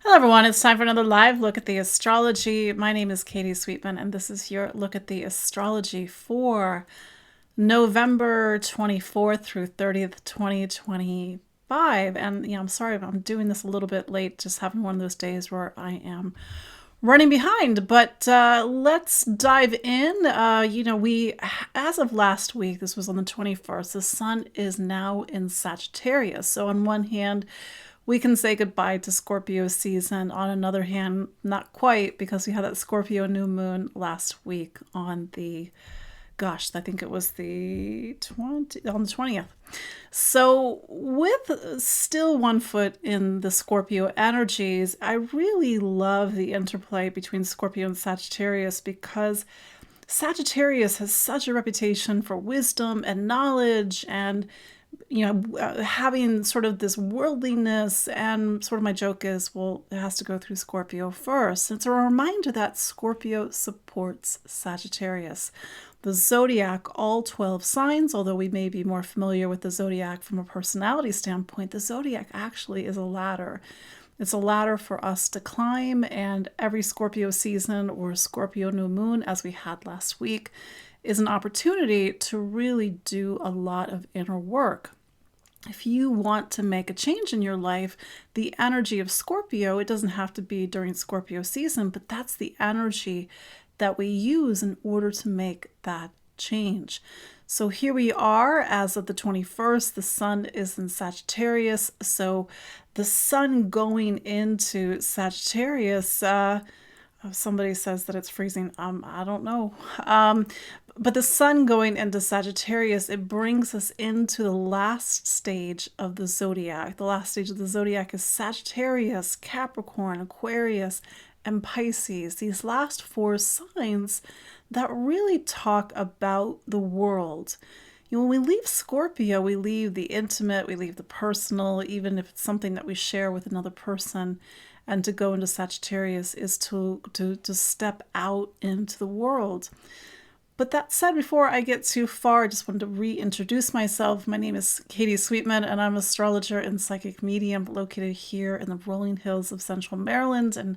Hello, everyone. It's time for another live look at the astrology. My name is Katie Sweetman, and this is your look at the astrology for November 24th through 30th, 2025. And, I'm sorry if I'm doing this a little bit late, just having one of those days where I am running behind. But let's dive in. As of last week, this was on the 21st, the sun is now in Sagittarius. So, on one hand, we can say goodbye to Scorpio season. On another hand, not quite, because we had that Scorpio new moon last week on the, I think it was on the 20th. So with still one foot in the Scorpio energies, I really love the interplay between Scorpio and Sagittarius, because Sagittarius has such a reputation for wisdom and knowledge and having sort of this worldliness, and sort of my joke is, well, it has to go through Scorpio first. It's a reminder that Scorpio supports Sagittarius. The zodiac, all 12 signs, although we may be more familiar with the zodiac from a personality standpoint, the zodiac actually is a ladder. It's a ladder for us to climb, and every Scorpio season or Scorpio new moon, as we had last week, is an opportunity to really do a lot of inner work. If you want to make a change in your life, the energy of Scorpio, it doesn't have to be during Scorpio season, but that's the energy that we use in order to make that change. So here we are as of the 21st, the sun is in Sagittarius. So the sun going into Sagittarius, somebody says that it's freezing. I don't know. But the sun going into Sagittarius, it brings us into the last stage of the zodiac. The last stage of the zodiac is Sagittarius, Capricorn, Aquarius, and Pisces. These last four signs that really talk about the world. When we leave Scorpio, we leave the intimate, we leave the personal, even if it's something that we share with another person. And to go into Sagittarius is to step out into the world. But that said, before I get too far, I just wanted to reintroduce myself. My name is Katie Sweetman, and I'm an astrologer and psychic medium located here in the rolling hills of Central Maryland. And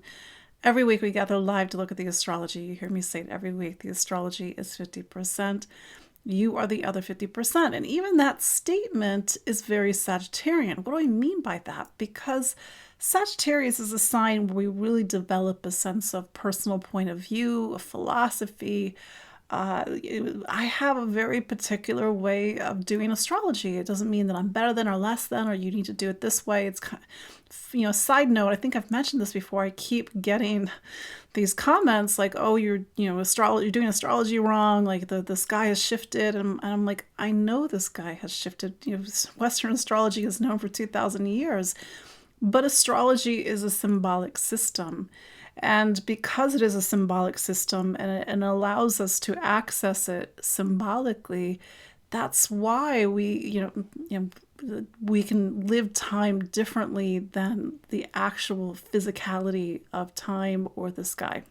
every week we gather live to look at the astrology. You hear me say it every week. The astrology is 50%. You are the other 50%. And even that statement is very Sagittarian. What do I mean by that? Because Sagittarius is a sign where we really develop a sense of personal point of view, a philosophy. I have a very particular way of doing astrology. It doesn't mean that I'm better than or less than, or you need to do it this way. It's kind of, side note, I think I've mentioned this before. I keep getting these comments like, oh, you're doing astrology wrong. Like the sky has shifted. And I'm like, I know the sky has shifted. Western astrology is known for 2,000 years, but astrology is a symbolic system. And because it is a symbolic system and allows us to access it symbolically, that's why we can live time differently than the actual physicality of time or the sky.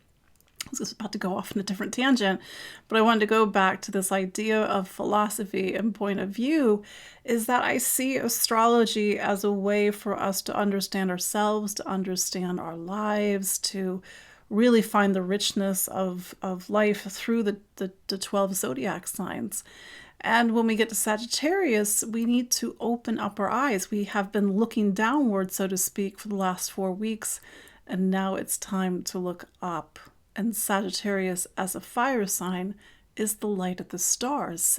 I was about to go off on a different tangent, but I wanted to go back to this idea of philosophy and point of view, is that I see astrology as a way for us to understand ourselves, to understand our lives, to really find the richness of life through the 12 zodiac signs. And when we get to Sagittarius, we need to open up our eyes. We have been looking downward, so to speak, for the last 4 weeks, and now it's time to look up. And Sagittarius, as a fire sign, is the light of the stars.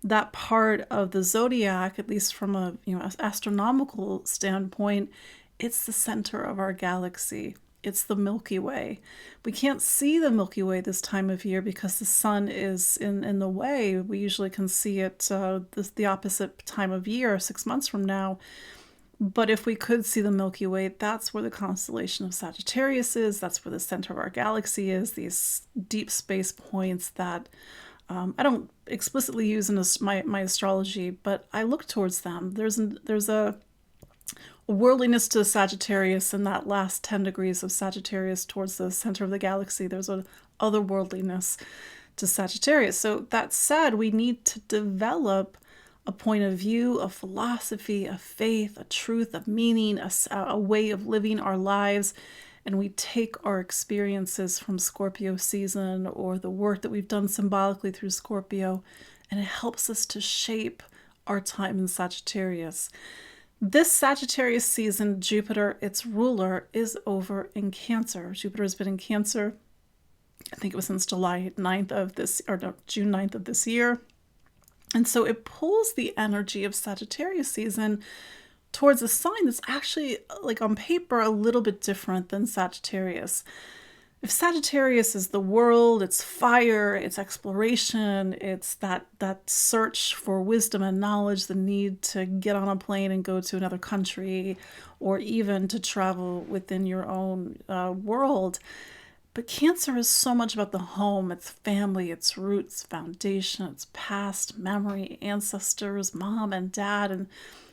That part of the zodiac, at least from a astronomical standpoint, it's the center of our galaxy. It's the Milky Way. We can't see the Milky Way this time of year because the sun is in the way. We usually can see it the opposite time of year, 6 months from now. But if we could see the Milky Way, that's where the constellation of Sagittarius is. That's where the center of our galaxy is, these deep space points that I don't explicitly use in my astrology, but I look towards them. There's a worldliness to Sagittarius in that last 10 degrees of Sagittarius towards the center of the galaxy. There's an otherworldliness to Sagittarius. So that said, we need to develop a point of view, a philosophy, a faith, a truth, a meaning, a way of living our lives. And we take our experiences from Scorpio season or the work that we've done symbolically through Scorpio, and it helps us to shape our time in Sagittarius. This Sagittarius season, Jupiter, its ruler, is over in Cancer. Jupiter has been in Cancer, I think it was since July 9th of this, or no, June 9th of this year. And so it pulls the energy of Sagittarius season towards a sign that's actually, like on paper, a little bit different than Sagittarius. If Sagittarius is the world, it's fire, it's exploration, it's that search for wisdom and knowledge, the need to get on a plane and go to another country, or even to travel within your own world. But Cancer is so much about the home, its family, its roots, foundation, its past, memory, ancestors, mom and dad. And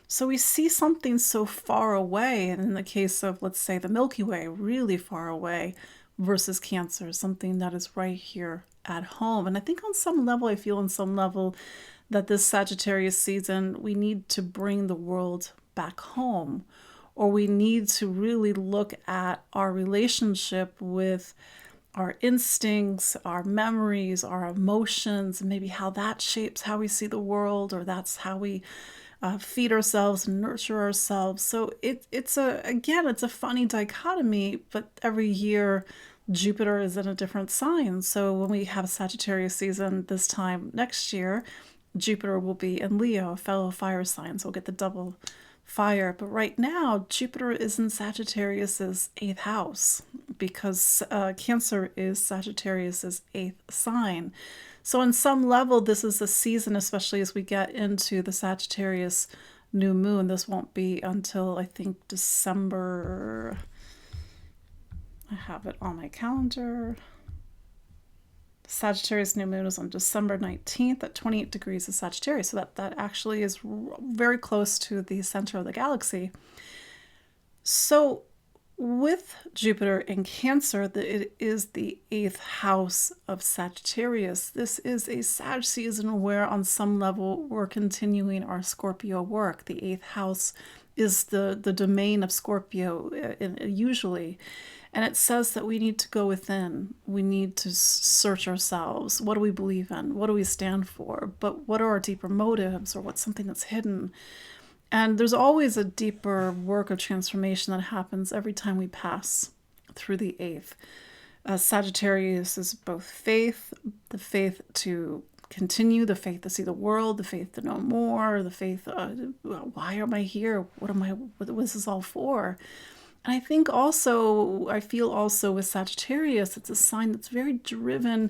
so we see something so far away, and in the case of, let's say, the Milky Way, really far away, versus Cancer, something that is right here at home. And I think on some level, I feel on some level that this Sagittarius season, we need to bring the world back home, or we need to really look at our relationship with our instincts, our memories, our emotions, and maybe how that shapes how we see the world, or that's how we feed ourselves and nurture ourselves. So it's a funny dichotomy, but every year Jupiter is in a different sign. So when we have a Sagittarius season this time next year, Jupiter will be in Leo, a fellow fire sign, so we'll get the double fire. But right now, Jupiter is in Sagittarius's 8th house, because Cancer is Sagittarius's 8th sign. So on some level, this is a season, especially as we get into the Sagittarius new moon. This won't be until, I think, December. I have it on my calendar. Sagittarius new moon is on December 19th at 28 degrees of Sagittarius. So that actually is very close to the center of the galaxy. So with Jupiter in Cancer, it is the 8th house of Sagittarius. This is a Sag season where on some level we're continuing our Scorpio work. The 8th house is the domain of Scorpio usually. And it says that we need to go within. We need to search ourselves. What do we believe in? What do we stand for? But what are our deeper motives, or what's something that's hidden? And there's always a deeper work of transformation that happens every time we pass through the 8th. Sagittarius is both faith, the faith to continue, the faith to see the world, the faith to know more, the faith, why am I here? What was this all for? And I think also, I feel also with Sagittarius, it's a sign that's very driven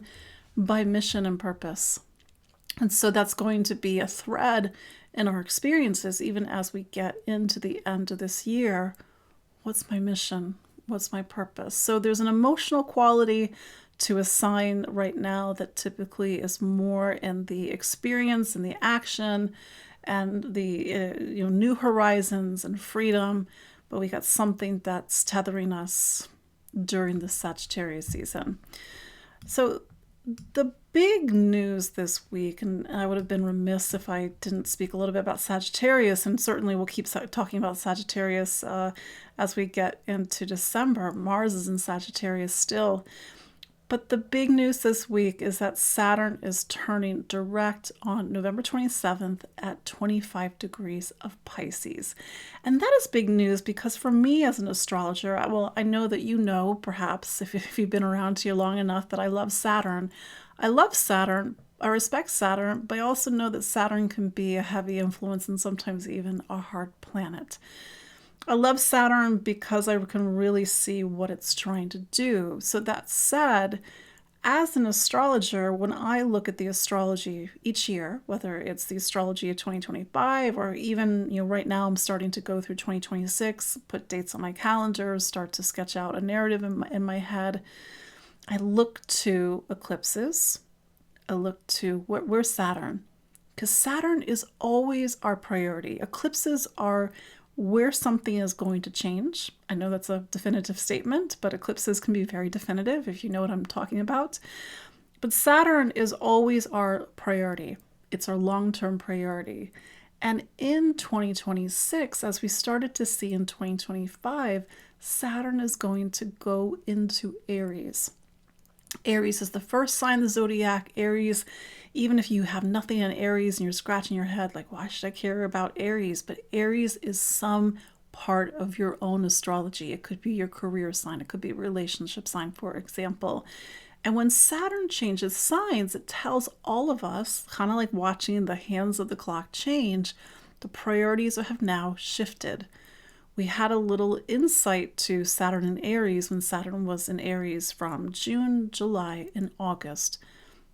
by mission and purpose. And so that's going to be a thread in our experiences, even as we get into the end of this year. What's my mission? What's my purpose? So there's an emotional quality to a sign right now that typically is more in the experience and the action and the new horizons and freedom. But we got something that's tethering us during the Sagittarius season. So the big news this week, and I would have been remiss if I didn't speak a little bit about Sagittarius, and certainly we'll keep talking about Sagittarius as we get into December. Mars is in Sagittarius still. But the big news this week is that Saturn is turning direct on November 27th at 25 degrees of Pisces. And that is big news because for me as an astrologer, I know that you know, perhaps, if you've been around here long enough, that I love Saturn. I love Saturn. I respect Saturn, but I also know that Saturn can be a heavy influence and sometimes even a hard planet. I love Saturn because I can really see what it's trying to do. So that said, as an astrologer, when I look at the astrology each year, whether it's the astrology of 2025 or even, right now I'm starting to go through 2026, put dates on my calendar, start to sketch out a narrative in my head, I look to eclipses. I look to where's Saturn? Because Saturn is always our priority. Eclipses are where something is going to change. I know that's a definitive statement, but eclipses can be very definitive if you know what I'm talking about. But Saturn is always our priority. It's our long-term priority. And in 2026, as we started to see in 2025, Saturn is going to go into Aries. Aries is the first sign of the zodiac. Aries, even if you have nothing in Aries and you're scratching your head like, why should I care about Aries? But Aries is some part of your own astrology. It could be your career sign. It could be a relationship sign, for example. And when Saturn changes signs, it tells all of us, kind of like watching the hands of the clock change, the priorities have now shifted. We had a little insight to Saturn in Aries when Saturn was in Aries from June, July, and August.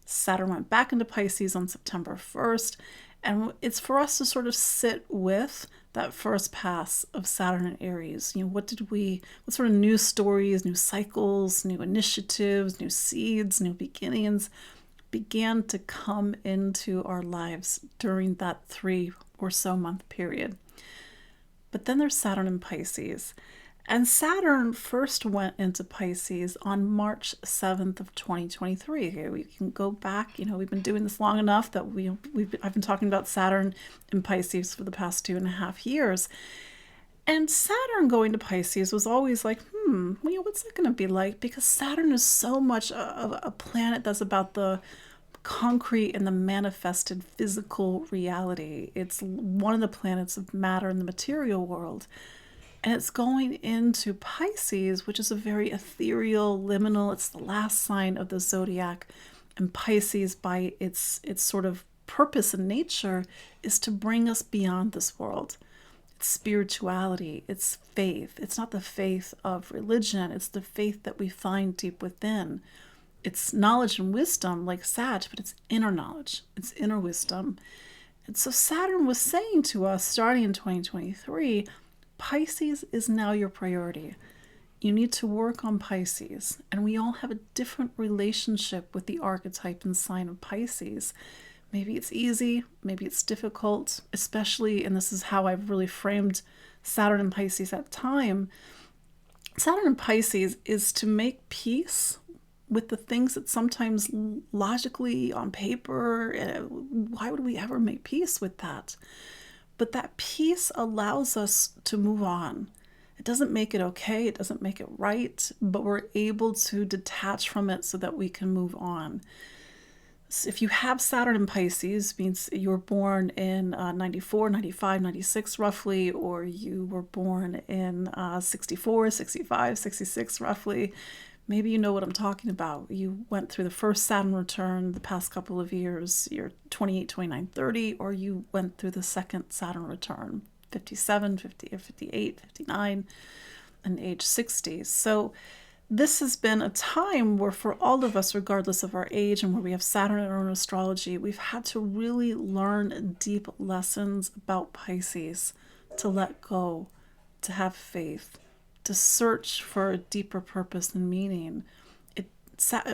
Saturn went back into Pisces on September 1st, and it's for us to sort of sit with that first pass of Saturn in Aries. What sort of new stories, new cycles, new initiatives, new seeds, new beginnings began to come into our lives during that 3 or so month period. But then there's Saturn in Pisces. And Saturn first went into Pisces on March 7th of 2023. Okay, we can go back, we've been doing this long enough that I've been talking about Saturn in Pisces for the past 2.5 years. And Saturn going to Pisces was always like, what's that going to be like? Because Saturn is so much a planet that's about the concrete and the manifested physical reality. It's one of the planets of matter in the material world. And it's going into Pisces, which is a very ethereal, liminal, it's the last sign of the zodiac. And Pisces, by its sort of purpose and nature, is to bring us beyond this world. It's spirituality, it's faith. It's not the faith of religion, it's the faith that we find deep within. It's knowledge and wisdom like Sag, but it's inner knowledge, it's inner wisdom. And so Saturn was saying to us, starting in 2023, Pisces is now your priority. You need to work on Pisces. And we all have a different relationship with the archetype and sign of Pisces. Maybe it's easy, maybe it's difficult, especially, and this is how I've really framed Saturn and Pisces at the time. Saturn and Pisces is to make peace with the things that sometimes logically on paper, why would we ever make peace with that? But that peace allows us to move on. It doesn't make it okay, it doesn't make it right, but we're able to detach from it so that we can move on. So if you have Saturn in Pisces, means you were born in 94, 95, 96 roughly, or you were born in 64, 65, 66 roughly, maybe you know what I'm talking about. You went through the first Saturn return the past couple of years, you're 28, 29, 30, or you went through the second Saturn return, 57, 50, or 58, 59, and age 60. So this has been a time where for all of us, regardless of our age and where we have Saturn in our own astrology, we've had to really learn deep lessons about Pisces, to let go, to have faith, to search for a deeper purpose and meaning.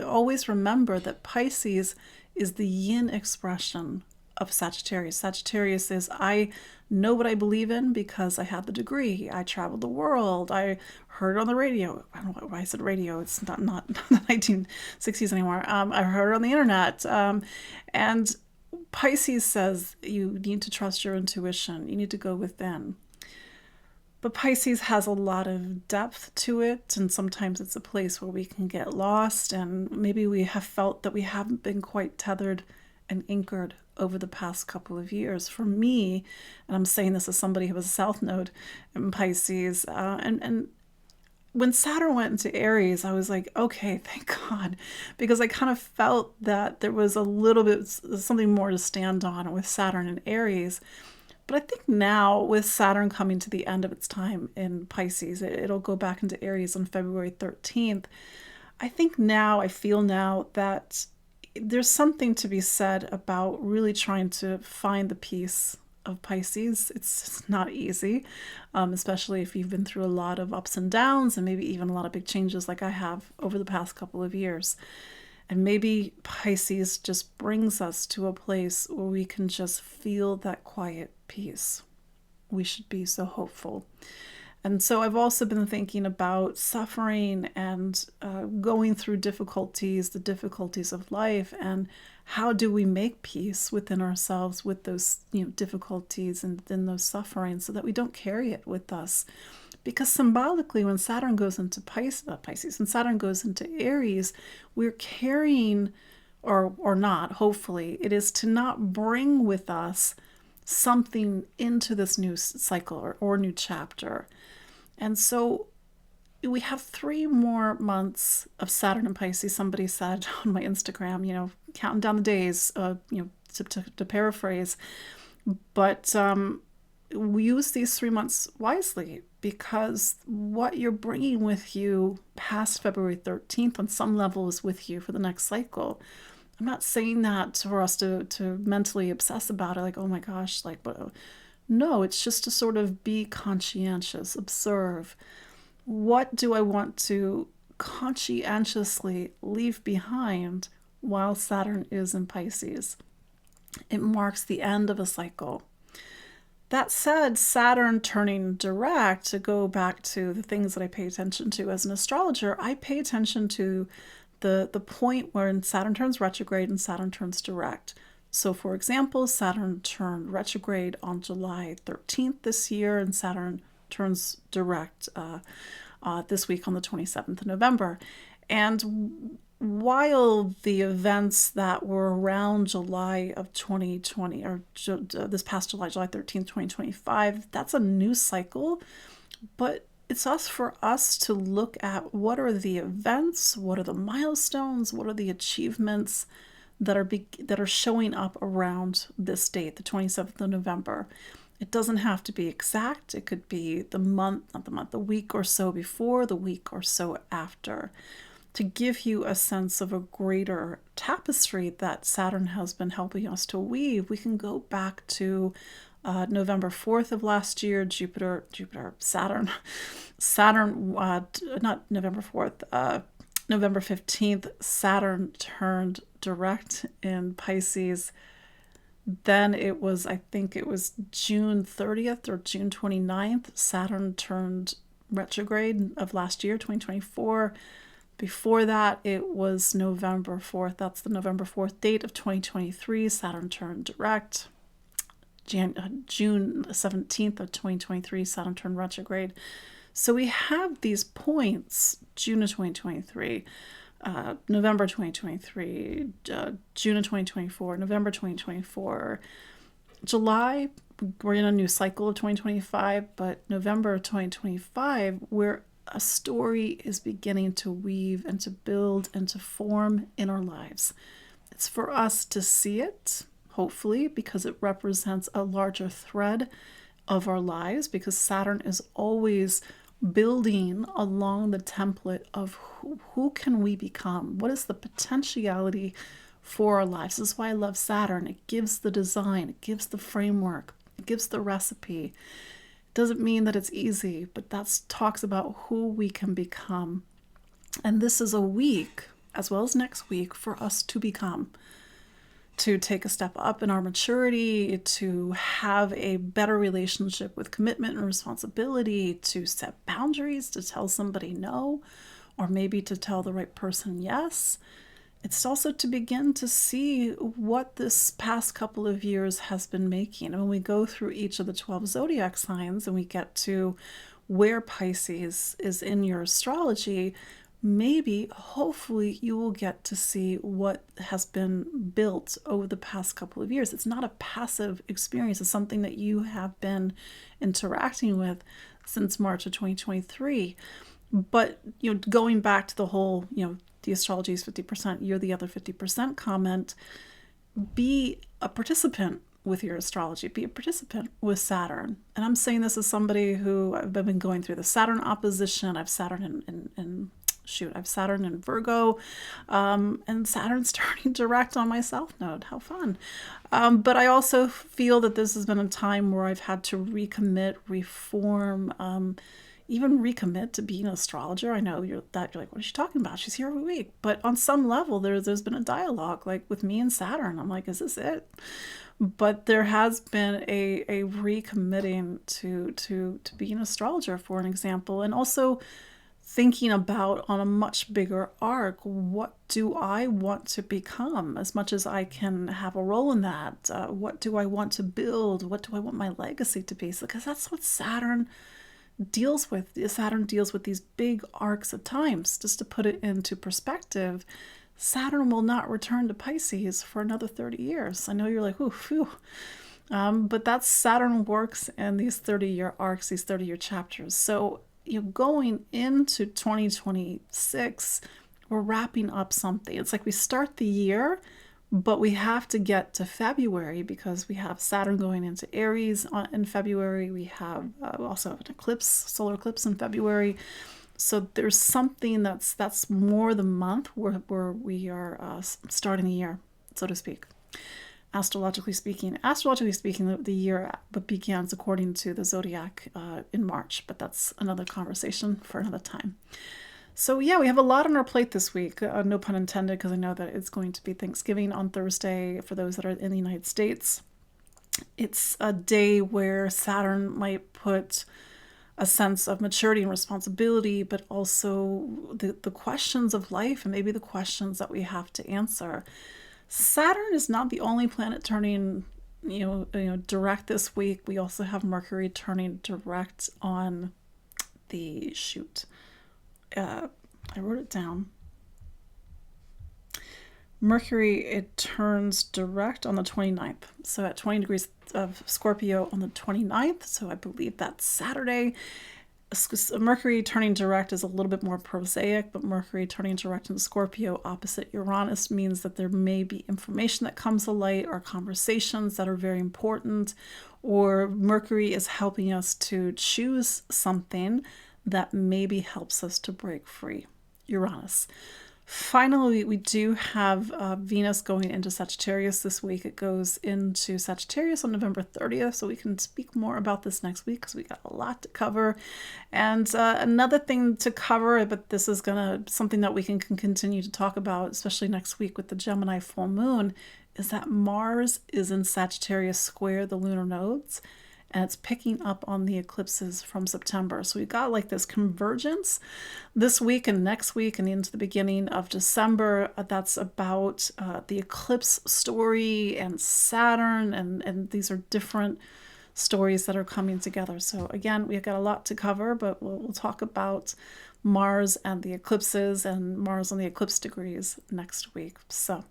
Always remember that Pisces is the yin expression of Sagittarius. Sagittarius is, I know what I believe in because I have the degree. I traveled the world. I heard it on the radio. I don't know why I said radio. It's not the 1960s anymore. I heard it on the internet. And Pisces says you need to trust your intuition. You need to go within. But Pisces has a lot of depth to it, and sometimes it's a place where we can get lost, and maybe we have felt that we haven't been quite tethered and anchored over the past couple of years. For me, and I'm saying this as somebody who was a South Node in Pisces, and when Saturn went into Aries, I was like, okay, thank God, because I kind of felt that there was a little bit something more to stand on with Saturn in Aries. But I think now, with Saturn coming to the end of its time in Pisces, it'll go back into Aries on February 13th. I feel now that there's something to be said about really trying to find the peace of Pisces. It's not easy, especially if you've been through a lot of ups and downs and maybe even a lot of big changes like I have over the past couple of years. And maybe Pisces just brings us to a place where we can just feel that quiet peace. We should be so hopeful. And so I've also been thinking about suffering and going through difficulties, the difficulties of life, and how do we make peace within ourselves with those, difficulties and then those sufferings, so that we don't carry it with us. Because symbolically, when Saturn goes into Pisces, when Saturn goes into Aries, we're carrying, or not, hopefully, it is to not bring with us something into this new cycle or new chapter. And so we have 3 more months of Saturn and Pisces. Somebody said on my Instagram, counting down the days, to paraphrase. But we use these 3 months wisely, because what you're bringing with you past February 13th on some level is with you for the next cycle. I'm not saying that for us to mentally obsess about it, like, oh my gosh, like, but no, it's just to sort of be conscientious, observe. What do I want to conscientiously leave behind while Saturn is in Pisces? It marks the end of a cycle. That said, Saturn turning direct, to go back to the things that I pay attention to as an astrologer, I pay attention to the point where Saturn turns retrograde and Saturn turns direct. So for example, Saturn turned retrograde on July 13th this year, and Saturn turns direct this week on the 27th of November. And while the events that were around July of 2020, or this past July 13th, 2025, that's a new cycle, but it's for us to look at what are the events, what are the milestones, what are the achievements that are showing up around this date, the 27th of November. It doesn't have to be exact. It could be the month, not the month, the week or so before, the week or so after, to give you a sense of a greater tapestry that Saturn has been helping us to weave. We can go back to November 4th of last year, Saturn, not November 4th, November 15th, Saturn turned direct in Pisces. Then I think it was June 30th or June 29th, Saturn turned retrograde of last year, 2024. Before that, it was November 4th. That's the November 4th date of 2023. Saturn turned direct. June 17th of 2023, Saturn turned retrograde. So we have these points: June of 2023, November 2023, June of 2024, November 2024, July, we're in a new cycle of 2025, but November of 2025, where a story is beginning to weave and to build and to form in our lives. It's for us to see it, hopefully, because it represents a larger thread of our lives, because Saturn is always building along the template of who can we become? What is the potentiality for our lives? This is why I love Saturn. It gives the design, it gives the framework, it gives the recipe. It doesn't mean that it's easy, but that talks about who we can become. And this is a week, as well as next week, for us to become, to take a step up in our maturity, to have a better relationship with commitment and responsibility, to set boundaries, to tell somebody no, or maybe to tell the right person yes. It's also to begin to see what this past couple of years has been making. And when we go through each of the 12 zodiac signs and we get to where Pisces is in your astrology, maybe, hopefully, you will get to see what has been built over the past couple of years. It's not a passive experience. It's something that you have been interacting with since March of 2023. But, going back to the whole, the astrology is 50%, you're the other 50% comment, be a participant with your astrology. Be a participant with Saturn. And I'm saying this as somebody who I've been going through the Saturn opposition. I have Saturn I have Saturn in Virgo, and Saturn's turning direct on my South Node. How fun. But I also feel that this has been a time where I've had to recommit, reform, even recommit to being an astrologer. I know you're like, what is she talking about? She's here every week. But on some level, there's been a dialogue, like with me and Saturn. I'm like, is this it? But there has been a recommitting to being an astrologer, for an example, and also thinking about, on a much bigger arc, what do I want to become, as much as I can have a role in that. What do I want to build? What do I want my legacy to be? Because that's what Saturn deals with. Saturn deals with these big arcs of times. Just to put it into perspective, Saturn will not return to Pisces for another 30 years. I know you're like, ooh, phew. But that's Saturn works in these 30-year arcs, these 30-year chapters. So going into 2026, we're wrapping up something. It's like we start the year, but we have to get to February because we have Saturn going into Aries in February. We have also an eclipse, solar eclipse in February. So there's something that's more the month where we are starting the year, so to speak. Astrologically speaking, the year begins according to the zodiac in March, but that's another conversation for another time. So yeah, we have a lot on our plate this week, no pun intended, because I know that it's going to be Thanksgiving on Thursday for those that are in the United States. It's a day where Saturn might put a sense of maturity and responsibility, but also the questions of life and maybe the questions that we have to answer. Saturn is not the only planet turning, direct this week. We also have Mercury turning direct on the I wrote it down. Mercury, it turns direct on the 29th. So at 20 degrees of Scorpio on the 29th. So I believe that's Saturday. Mercury turning direct is a little bit more prosaic, but Mercury turning direct in Scorpio opposite Uranus means that there may be information that comes to light or conversations that are very important, or Mercury is helping us to choose something that maybe helps us to break free. Uranus. Finally, we do have Venus going into Sagittarius this week. It goes into Sagittarius on November 30th, so we can speak more about this next week because we got a lot to cover. And another thing to cover, but this is something that we can continue to talk about, especially next week with the Gemini full moon, is that Mars is in Sagittarius square the lunar nodes, and it's picking up on the eclipses from September. So we've got like this convergence this week and next week and into the beginning of December. That's about the eclipse story and Saturn, and these are different stories that are coming together. So again, we've got a lot to cover, but we'll talk about Mars and the eclipses and Mars and the eclipse degrees next week. So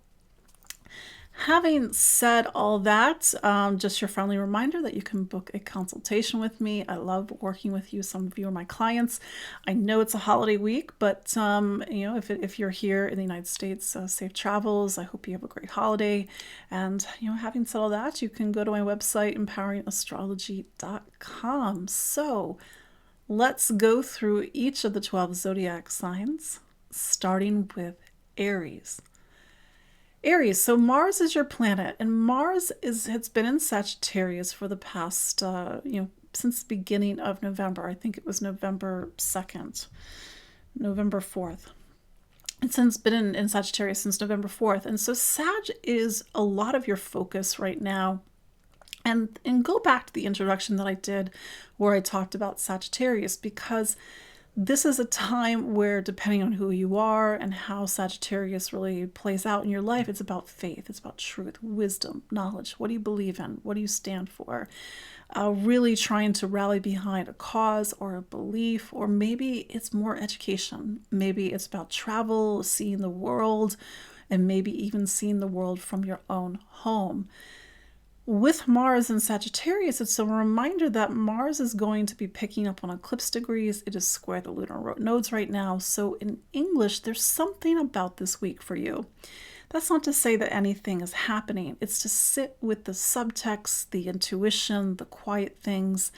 having said all that, just your friendly reminder that you can book a consultation with me. I love working with you. Some of you are my clients. I know it's a holiday week, but if you're here in the United States, safe travels. I hope you have a great holiday. And having said all that, you can go to my website, empoweringastrology.com. So let's go through each of the 12 zodiac signs, starting with Aries. Aries, so Mars is your planet, and Mars has been in Sagittarius for the past, since the beginning of November. I think it was November 2nd, November 4th. It's been in Sagittarius since November 4th. And so Sag is a lot of your focus right now. And go back to the introduction that I did where I talked about Sagittarius, because this is a time where, depending on who you are and how Sagittarius really plays out in your life, it's about faith, it's about truth, wisdom, knowledge. What do you believe in? What do you stand for? Really trying to rally behind a cause or a belief, or maybe it's more education. Maybe it's about travel, seeing the world, and maybe even seeing the world from your own home. With Mars in Sagittarius, it's a reminder that Mars is going to be picking up on eclipse degrees. It is square the lunar nodes right now. So in English, there's something about this week for you. That's not to say that anything is happening. It's to sit with the subtext, the intuition, the quiet things,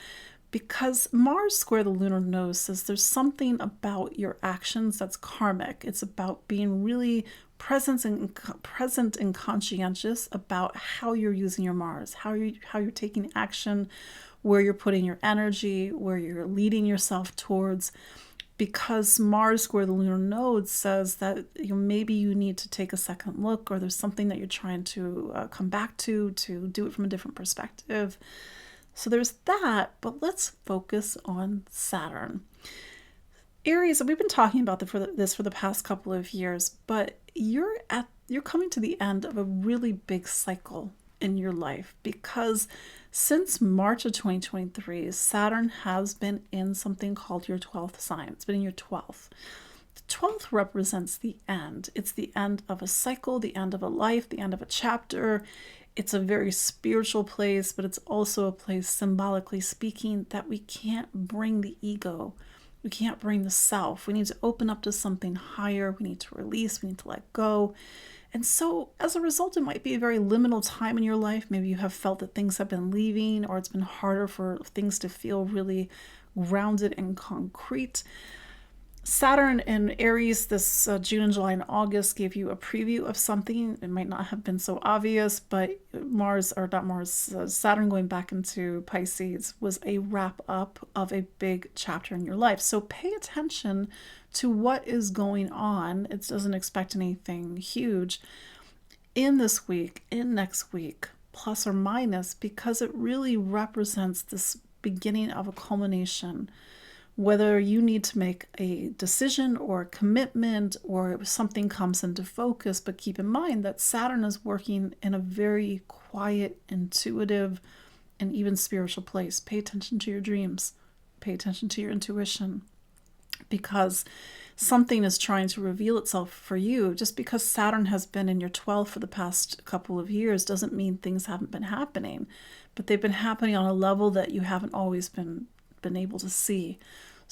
because Mars square the lunar node says there's something about your actions that's karmic. It's about being really present and conscientious about how you're using your Mars, how you're taking action, where you're putting your energy, where you're leading yourself towards. Because Mars square the lunar node says that maybe you need to take a second look, or there's something that you're trying to come back to do it from a different perspective. So there's that, but let's focus on Saturn. Aries, we've been talking about this for the past couple of years, but you're coming to the end of a really big cycle in your life, because since March of 2023, Saturn has been in something called your 12th sign. It's been in your 12th. The 12th represents the end. It's the end of a cycle, the end of a life, the end of a chapter. It's a very spiritual place, but it's also a place, symbolically speaking, that we can't bring the ego. We can't bring the self. We need to open up to something higher. We need to release. We need to let go. And so as a result, it might be a very liminal time in your life. Maybe you have felt that things have been leaving, or it's been harder for things to feel really grounded and concrete. Saturn in Aries this June and July and August gave you a preview of something. It might not have been so obvious, but Saturn going back into Pisces was a wrap up of a big chapter in your life. So pay attention to what is going on. It doesn't expect anything huge in this week, in next week, plus or minus, because it really represents this beginning of a culmination. Whether you need to make a decision or a commitment, or something comes into focus, but keep in mind that Saturn is working in a very quiet, intuitive, and even spiritual place. Pay attention to your dreams. Pay attention to your intuition, because something is trying to reveal itself for you. Just because Saturn has been in your 12th for the past couple of years doesn't mean things haven't been happening, but they've been happening on a level that you haven't always been able to see.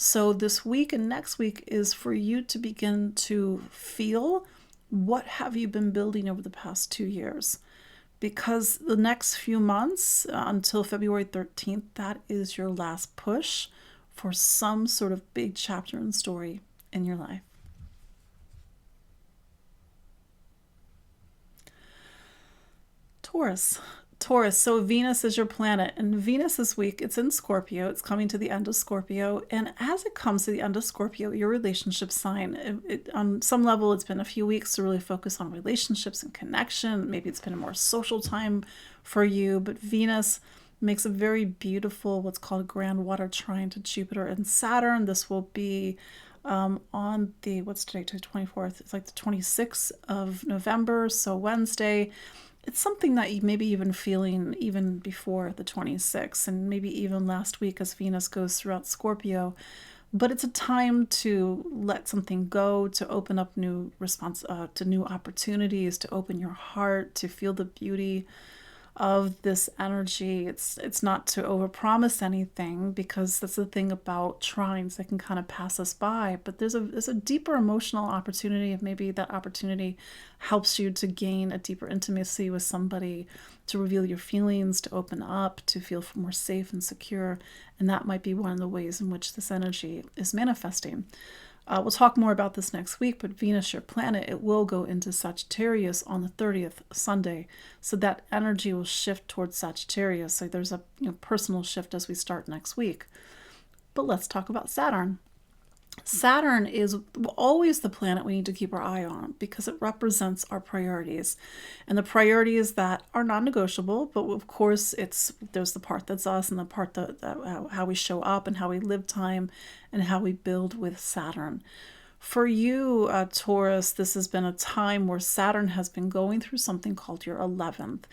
So this week and next week is for you to begin to feel, what have you been building over the past 2 years? Because the next few months until February 13th, that is your last push for some sort of big chapter and story in your life. Taurus, so Venus is your planet, and Venus this week, it's in Scorpio. It's coming to the end of Scorpio, and as it comes to the end of Scorpio, your relationship sign, on some level, it's been a few weeks to really focus on relationships and connection. Maybe it's been a more social time for you, but Venus makes a very beautiful, what's called a grand water trine to Jupiter and Saturn. This will be on the, what's today, 24th? It's like the 26th of November, so Wednesday. It's something that you maybe you've been feeling even before the 26th, and maybe even last week as Venus goes throughout Scorpio. But it's a time to let something go, to open up new to new opportunities, to open your heart, to feel the beauty of this energy. It's not to overpromise anything, because that's the thing about trines, they can kind of pass us by, but there's a deeper emotional opportunity. If maybe that opportunity helps you to gain a deeper intimacy with somebody, to reveal your feelings, to open up, to feel more safe and secure, and that might be one of the ways in which this energy is manifesting. We'll talk more about this next week, but Venus, your planet, it will go into Sagittarius on the 30th, Sunday. So that energy will shift towards Sagittarius. So there's a personal shift as we start next week. But let's talk about Saturn. Saturn is always the planet we need to keep our eye on, because it represents our priorities. And the priorities that are non-negotiable, but of course there's the part that's us, and the part that how we show up and how we live time and how we build with Saturn. For you, Taurus, this has been a time where Saturn has been going through something called your 11th.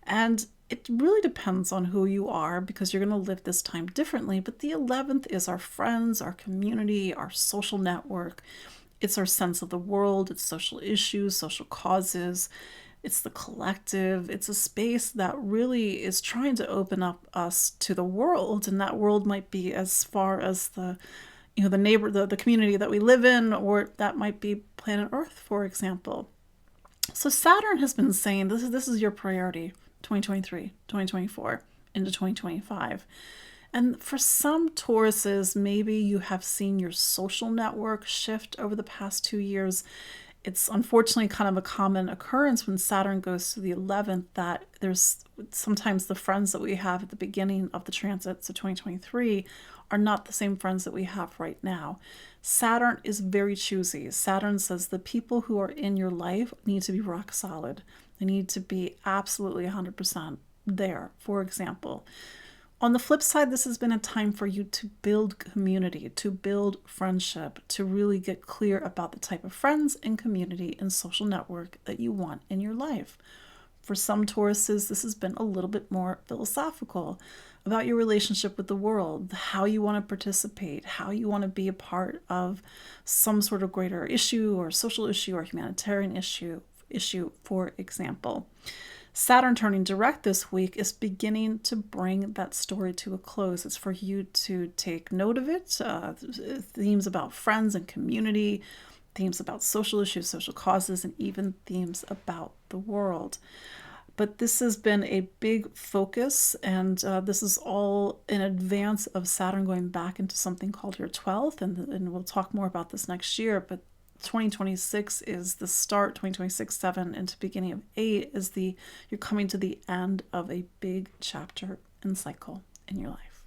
And it really depends on who you are, because you're going to live this time differently. But the 11th is our friends, our community, our social network. It's our sense of the world. It's social issues, social causes. It's the collective. It's a space that really is trying to open up us to the world. And that world might be as far as the community that we live in, or that might be planet Earth, for example. So Saturn has been saying this is your priority. 2023, 2024, into 2025. And for some Tauruses, maybe you have seen your social network shift over the past 2 years. It's unfortunately kind of a common occurrence when Saturn goes to the 11th that there's sometimes the friends that we have at the beginning of the transits of 2023 are not the same friends that we have right now. Saturn is very choosy. Saturn says the people who are in your life need to be rock solid. They need to be absolutely 100% there, for example. On the flip side, this has been a time for you to build community, to build friendship, to really get clear about the type of friends and community and social network that you want in your life. For some Tauruses, this has been a little bit more philosophical about your relationship with the world, how you want to participate, how you want to be a part of some sort of greater issue or social issue or humanitarian issue, for example. Saturn turning direct this week is beginning to bring that story to a close. It's for you to take note of it. Themes about friends and community, themes about social issues, social causes, and even themes about the world. But this has been a big focus, and this is all in advance of Saturn going back into something called your 12th, and we'll talk more about this next year, but 2026 is the start. 2026 7 into beginning of 8 is you're coming to the end of a big chapter and cycle in your life.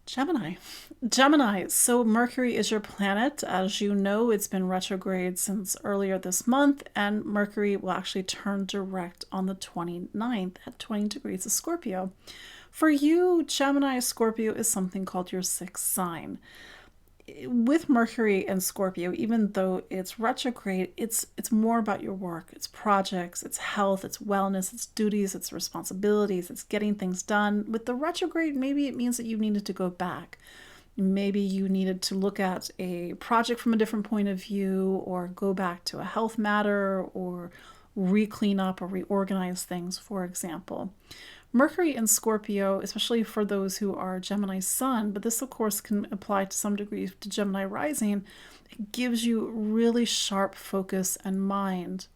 Gemini. So Mercury is your planet. As you know, it's been retrograde since earlier this month, and Mercury will actually turn direct on the 29th at 20 degrees of Scorpio. For you, Gemini, Scorpio is something called your sixth sign. With Mercury and Scorpio, even though it's retrograde, it's more about your work, it's projects, it's health, it's wellness, it's duties, it's responsibilities, it's getting things done. With the retrograde, maybe it means that you needed to go back. Maybe you needed to look at a project from a different point of view, or go back to a health matter, or re-clean up or reorganize things, for example. Mercury in Scorpio, especially for those who are Gemini sun, but this of course can apply to some degree to Gemini rising, it gives you really sharp focus and mind.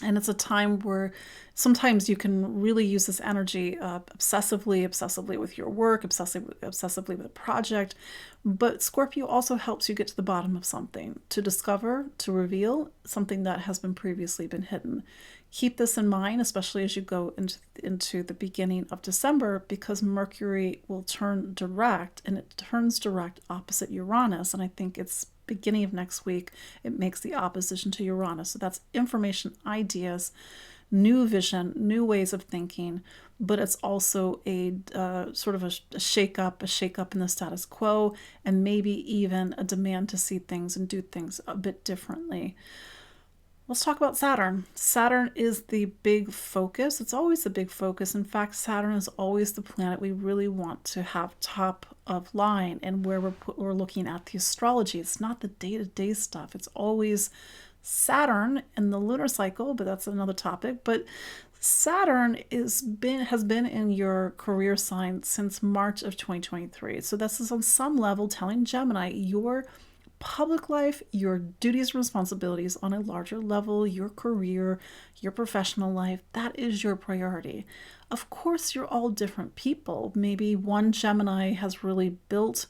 And it's a time where sometimes you can really use this energy obsessively with your work, obsessively with a project. But Scorpio also helps you get to the bottom of something, to discover, to reveal something that has been previously been hidden. Keep this in mind, especially as you go into the beginning of December, because Mercury will turn direct, and it turns direct opposite Uranus. And I think it's beginning of next week, it makes the opposition to Uranus. So that's information, ideas, new vision, new ways of thinking, but it's also a sort of a shake-up in the status quo, and maybe even a demand to see things and do things a bit differently. Let's talk about Saturn. Saturn is the big focus. It's always the big focus. In fact, Saturn is always the planet we really want to have top of line, and where we're looking at the astrology. It's not the day-to-day stuff. It's always Saturn in the lunar cycle, but that's another topic. But Saturn has been in your career sign since March of 2023. So this is on some level telling Gemini your public life, your duties and responsibilities on a larger level, your career, your professional life, that is your priority. Of course, you're all different people. Maybe one Gemini has really built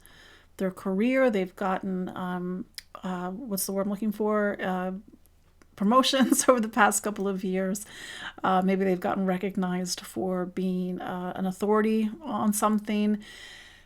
their career. They've gotten, what's the word I'm looking for? Promotions over the past couple of years. Maybe they've gotten recognized for being an authority on something.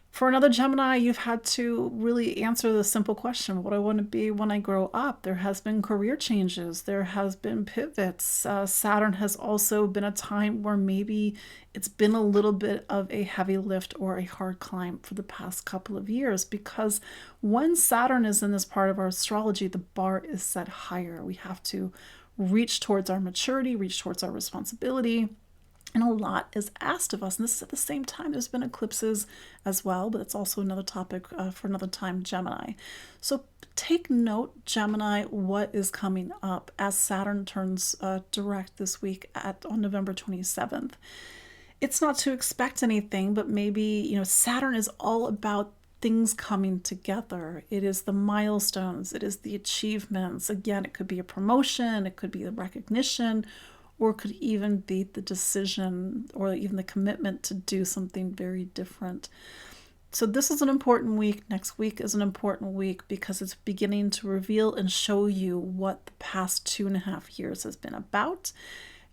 For another Gemini, you've had to really answer the simple question, what do I want to be when I grow up? There has been career changes. There has been pivots. Saturn has also been a time where maybe it's been a little bit of a heavy lift or a hard climb for the past couple of years, because when Saturn is in this part of our astrology, the bar is set higher. We have to reach towards our maturity, reach towards our responsibility. And a lot is asked of us. And this is at the same time. There's been eclipses as well, but it's also another topic for another time, Gemini. So take note, Gemini, what is coming up as Saturn turns direct this week on November 27th. It's not to expect anything, but maybe, Saturn is all about things coming together. It is the milestones. It is the achievements. Again, it could be a promotion. It could be the recognition, or could even be the decision or even the commitment to do something very different. So this is an important week. Next week is an important week because it's beginning to reveal and show you what the past 2.5 years has been about.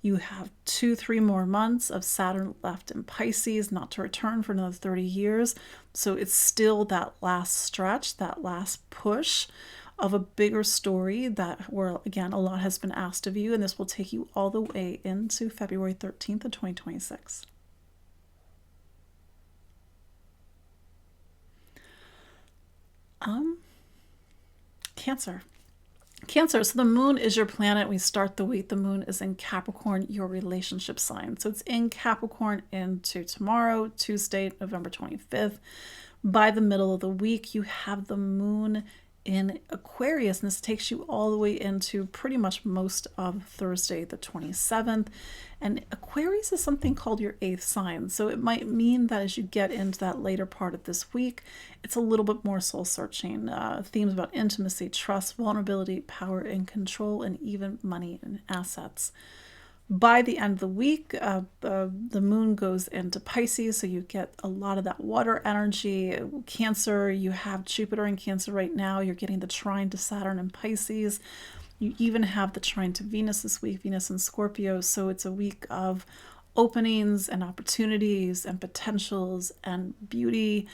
You have 3 more months of Saturn left in Pisces, not to return for another 30 years. So it's still that last stretch, that last push of a bigger story where, again, a lot has been asked of you, and this will take you all the way into February 13th of 2026. Cancer. Cancer, so the moon is your planet. We start the week, the moon is in Capricorn, your relationship sign. So it's in Capricorn into tomorrow, Tuesday, November 25th. By the middle of the week, you have the moon in Aquarius, and this takes you all the way into pretty much most of Thursday, the 27th. And Aquarius is something called your 8th sign. So it might mean that as you get into that later part of this week, it's a little bit more soul searching. Themes about intimacy, trust, vulnerability, power and control, and even money and assets. By the end of the week, the moon goes into Pisces, so you get a lot of that water energy. Cancer, you have Jupiter in Cancer right now. You're getting the trine to Saturn in Pisces. You even have the trine to Venus this week, Venus in Scorpio. So it's a week of openings and opportunities and potentials and beauty.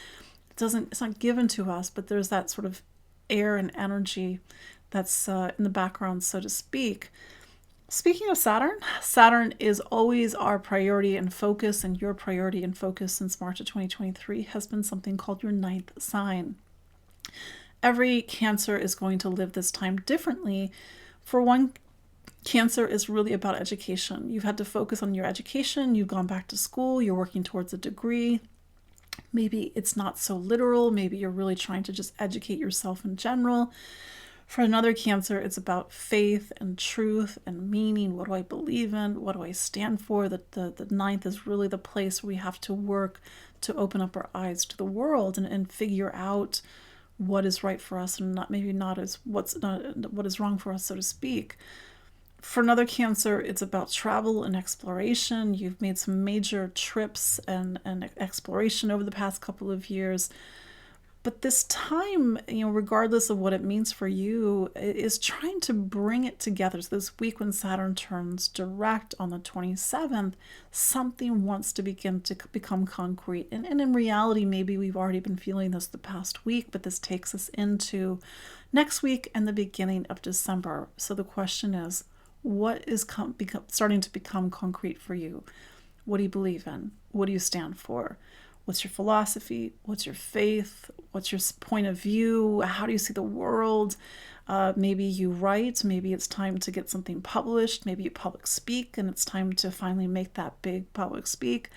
It's not given to us, but there's that sort of air and energy that's in the background, so to speak. Speaking of Saturn, Saturn is always our priority and focus, and your priority and focus since March of 2023 has been something called your 9th sign. Every Cancer is going to live this time differently. For one, Cancer is really about education. You've had to focus on your education. You've gone back to school. You're working towards a degree. Maybe it's not so literal. Maybe you're really trying to just educate yourself in general. For another Cancer, it's about faith and truth and meaning. What do I believe in? What do I stand for? The 9th is really the place where we have to work to open up our eyes to the world and figure out what is right for us and what is wrong for us, so to speak. For another Cancer, it's about travel and exploration. You've made some major trips and exploration over the past couple of years. But this time, regardless of what it means for you, is trying to bring it together. So this week when Saturn turns direct on the 27th, something wants to begin to become concrete. And in reality, maybe we've already been feeling this the past week, but this takes us into next week and the beginning of December. So the question is, what is starting to become concrete for you? What do you believe in? What do you stand for? What's your philosophy? What's your faith? What's your point of view? How do you see the world? Maybe you write. Maybe it's time to get something published. Maybe you public speak, and it's time to finally make that big public speech.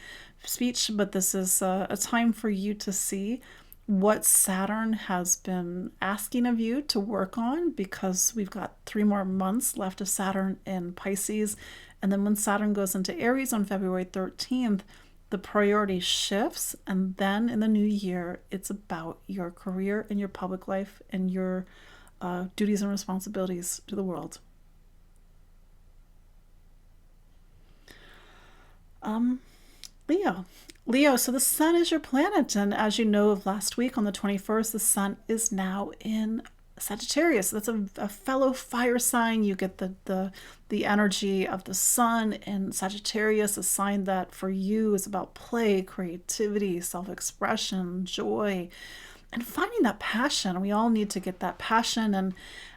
But this is a time for you to see what Saturn has been asking of you to work on, because we've got 3 more months left of Saturn in Pisces. And then when Saturn goes into Aries on February 13th, the priority shifts, and then in the new year, it's about your career and your public life and your duties and responsibilities to the world. Leo, so the sun is your planet, and as you know of last week on the 21st, the sun is now in Sagittarius. That's a fellow fire sign. You get the energy of the sun in Sagittarius, a sign that for you is about play, creativity, self-expression, joy, and finding that passion. We all need to get that passion, and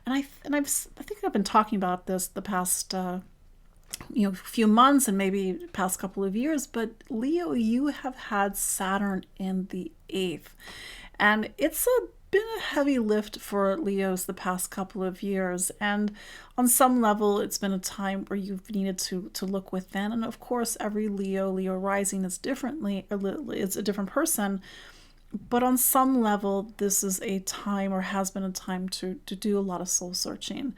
I think I've been talking about this the past few months and maybe past couple of years. But Leo, you have had Saturn in the 8th, and it's been a heavy lift for Leos the past couple of years, and on some level it's been a time where you've needed to look within. And of course, every Leo rising is it's a different person, but on some level this is a time, or has been a time, to do a lot of soul searching,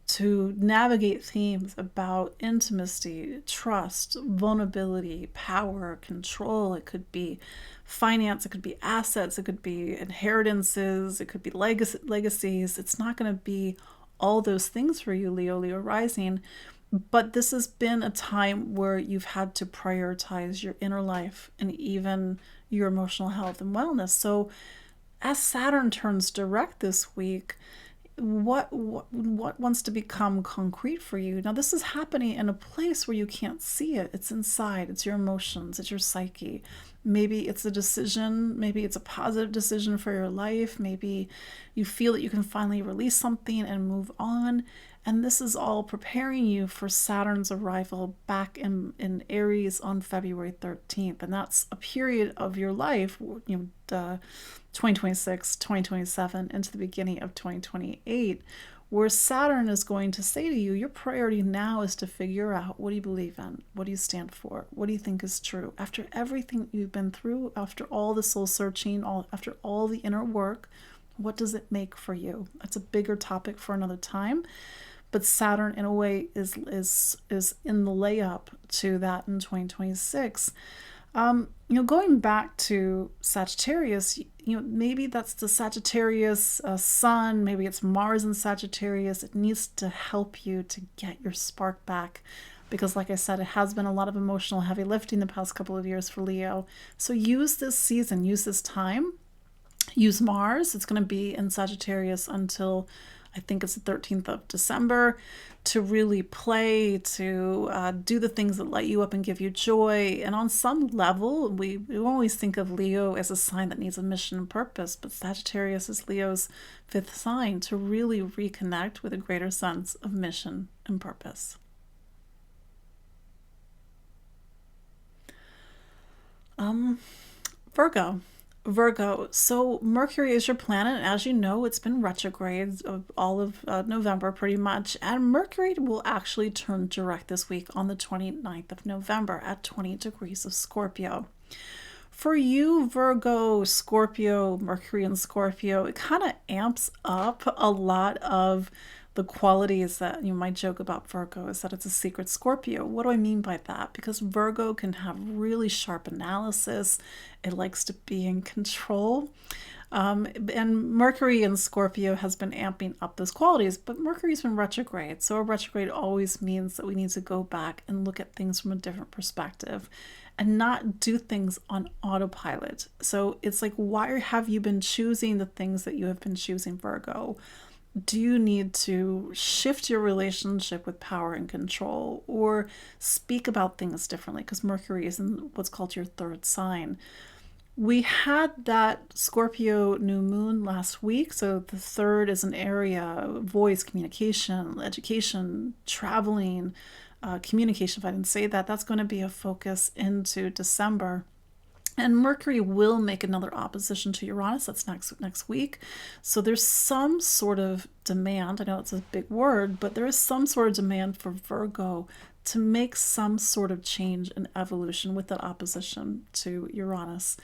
to navigate themes about intimacy, trust, vulnerability, power, control. It could be finance, it could be assets, it could be inheritances, it could be legacies. It's not going to be all those things for you, Leo rising, But this has been a time where you've had to prioritize your inner life and even your emotional health and wellness. So as Saturn turns direct this week, what wants to become concrete for you? Now this is happening in a place where you can't see it. It's inside. It's your emotions. It's your psyche. Maybe it's a decision. Maybe it's a positive decision for your life. Maybe you feel that you can finally release something and move on. And this is all preparing you for Saturn's arrival back in Aries on February 13th. And that's a period of your life, 2026, 2027, into the beginning of 2028, where Saturn is going to say to you, your priority now is to figure out, what do you believe in? What do you stand for? What do you think is true? After everything you've been through, after all the soul searching, after all the inner work, what does it make for you? That's a bigger topic for another time. But Saturn, in a way, is in the layup to that in 2026. Going back to Sagittarius, maybe that's the Sagittarius sun, maybe it's Mars in Sagittarius. It needs to help you to get your spark back because, like I said, it has been a lot of emotional heavy lifting the past couple of years for Leo. So use this season, use this time, use Mars. It's going to be in Sagittarius until I think it's the 13th of December, to really play, to do the things that light you up and give you joy. And on some level, we always think of Leo as a sign that needs a mission and purpose, but Sagittarius is Leo's fifth sign, to really reconnect with a greater sense of mission and purpose. Virgo. So Mercury is your planet. As you know, it's been retrograde of all of November pretty much. And Mercury will actually turn direct this week on the 29th of November at 20 degrees of Scorpio. For you, Virgo, Scorpio, Mercury and Scorpio, it kind of amps up a lot of the qualities that you might joke about Virgo is that it's a secret Scorpio. What do I mean by that? Because Virgo can have really sharp analysis. It likes to be in control. And Mercury in Scorpio has been amping up those qualities, but Mercury's been retrograde. So a retrograde always means that we need to go back and look at things from a different perspective and not do things on autopilot. So it's like, why have you been choosing the things that you have been choosing, Virgo? Do you need to shift your relationship with power and control, or speak about things differently? Because Mercury is in what's called your third sign. We had that Scorpio new moon last week. So the third is an area, voice, communication, education, traveling, communication. If I didn't say that, that's going to be a focus into December. And Mercury will make another opposition to Uranus. That's next week. So there's some sort of demand. I know it's a big word, but there is some sort of demand for Virgo to make some sort of change and evolution with that opposition to Uranus.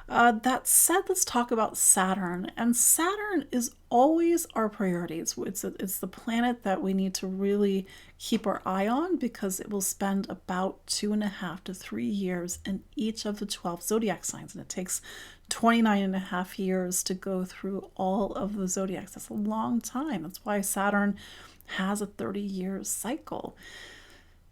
That said, let's talk about Saturn. And Saturn is always our priority. It's the planet that we need to really keep our eye on because it will spend about 2.5 to 3 years in each of the 12 zodiac signs. And it takes 29.5 years to go through all of the zodiacs. That's a long time. That's why Saturn has a 30-year cycle.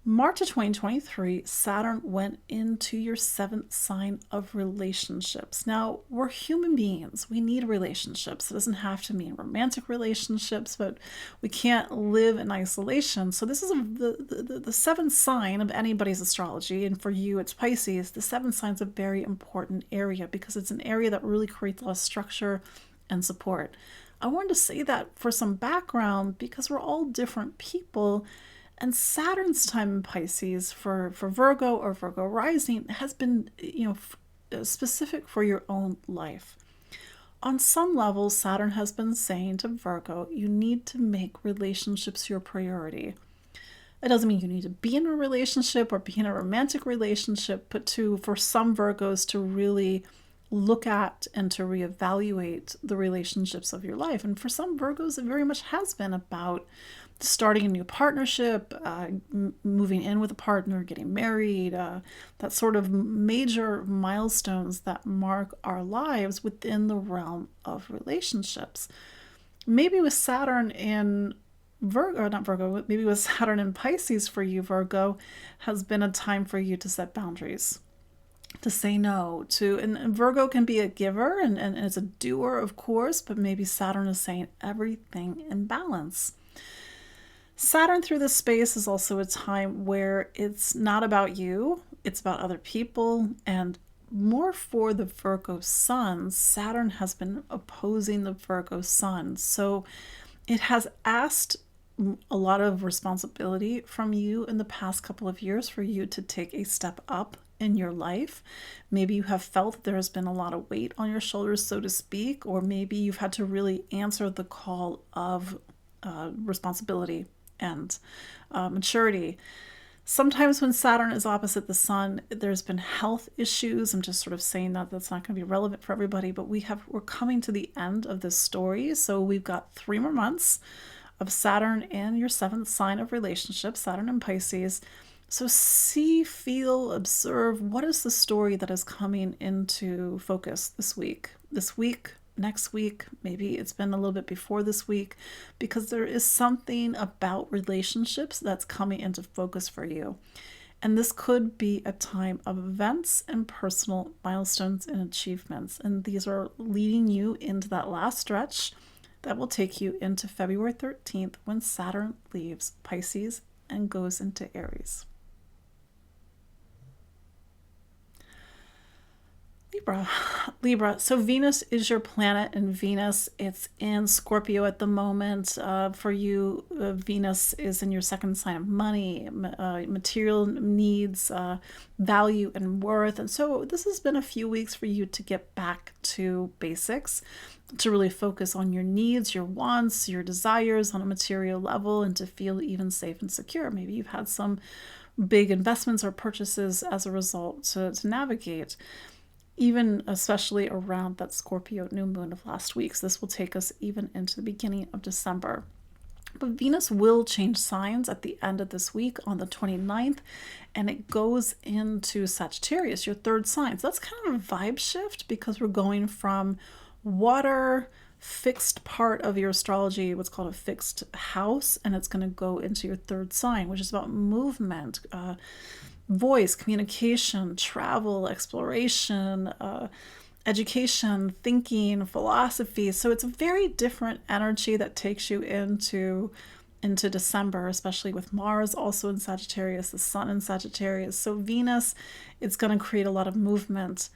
March of 2023, Saturn went into your 7th sign of relationships. Now, we're human beings. We need relationships. It doesn't have to mean romantic relationships, but we can't live in isolation. So this is the 7th sign of anybody's astrology, and for you, it's Pisces. The 7th sign is a very important area because it's an area that really creates a lot of structure and support. I wanted to say that for some background because we're all different people. And Saturn's time in Pisces for Virgo or Virgo rising has been, specific for your own life. On some level, Saturn has been saying to Virgo, you need to make relationships your priority. It doesn't mean you need to be in a relationship or be in a romantic relationship, but for some Virgos to really look at and to reevaluate the relationships of your life. And for some Virgos, it very much has been about starting a new partnership, moving in with a partner, getting married, that sort of major milestones that mark our lives within the realm of relationships. Maybe with Saturn in Virgo, not Virgo, maybe it was Saturn in Pisces for you, Virgo, has been a time for you to set boundaries, to say no to. And Virgo can be a giver and is a doer, of course, but maybe Saturn is saying everything in balance. Saturn through this space is also a time where it's not about you, it's about other people. And more for the Virgo sun, Saturn has been opposing the Virgo sun. So it has asked a lot of responsibility from you in the past couple of years for you to take a step up in your life. Maybe you have felt there has been a lot of weight on your shoulders, so to speak, or maybe you've had to really answer the call of responsibility and maturity. Sometimes when Saturn is opposite the sun, there's been health issues. I'm just sort of saying that that's not going to be relevant for everybody, but we're coming to the end of this story. So we've got 3 more months of Saturn in your 7th sign of relationships, Saturn in Pisces. So see, feel, observe, what is the story that is coming into focus this week, next week, maybe it's been a little bit before this week, because there is something about relationships that's coming into focus for you. And this could be a time of events and personal milestones and achievements. And these are leading you into that last stretch that will take you into February 13th when Saturn leaves Pisces and goes into Aries. Libra. So Venus is your planet, and Venus, it's in Scorpio at the moment. For you, Venus is in your 2nd sign of money, material needs, value, and worth. And so this has been a few weeks for you to get back to basics, to really focus on your needs, your wants, your desires on a material level, and to feel even safe and secure. Maybe you've had some big investments or purchases as a result to navigate, even especially around that Scorpio new moon of last week. So this will take us even into the beginning of December. But Venus will change signs at the end of this week on the 29th, and it goes into Sagittarius, your 3rd sign. So that's kind of a vibe shift, because we're going from water, fixed part of your astrology, what's called a fixed house, and it's going to go into your 3rd sign, which is about movement, voice, communication, travel, exploration, education, thinking, philosophy. So it's a very different energy that takes you into December, especially with Mars also in Sagittarius, the Sun in Sagittarius. So Venus, it's going to create a lot of movement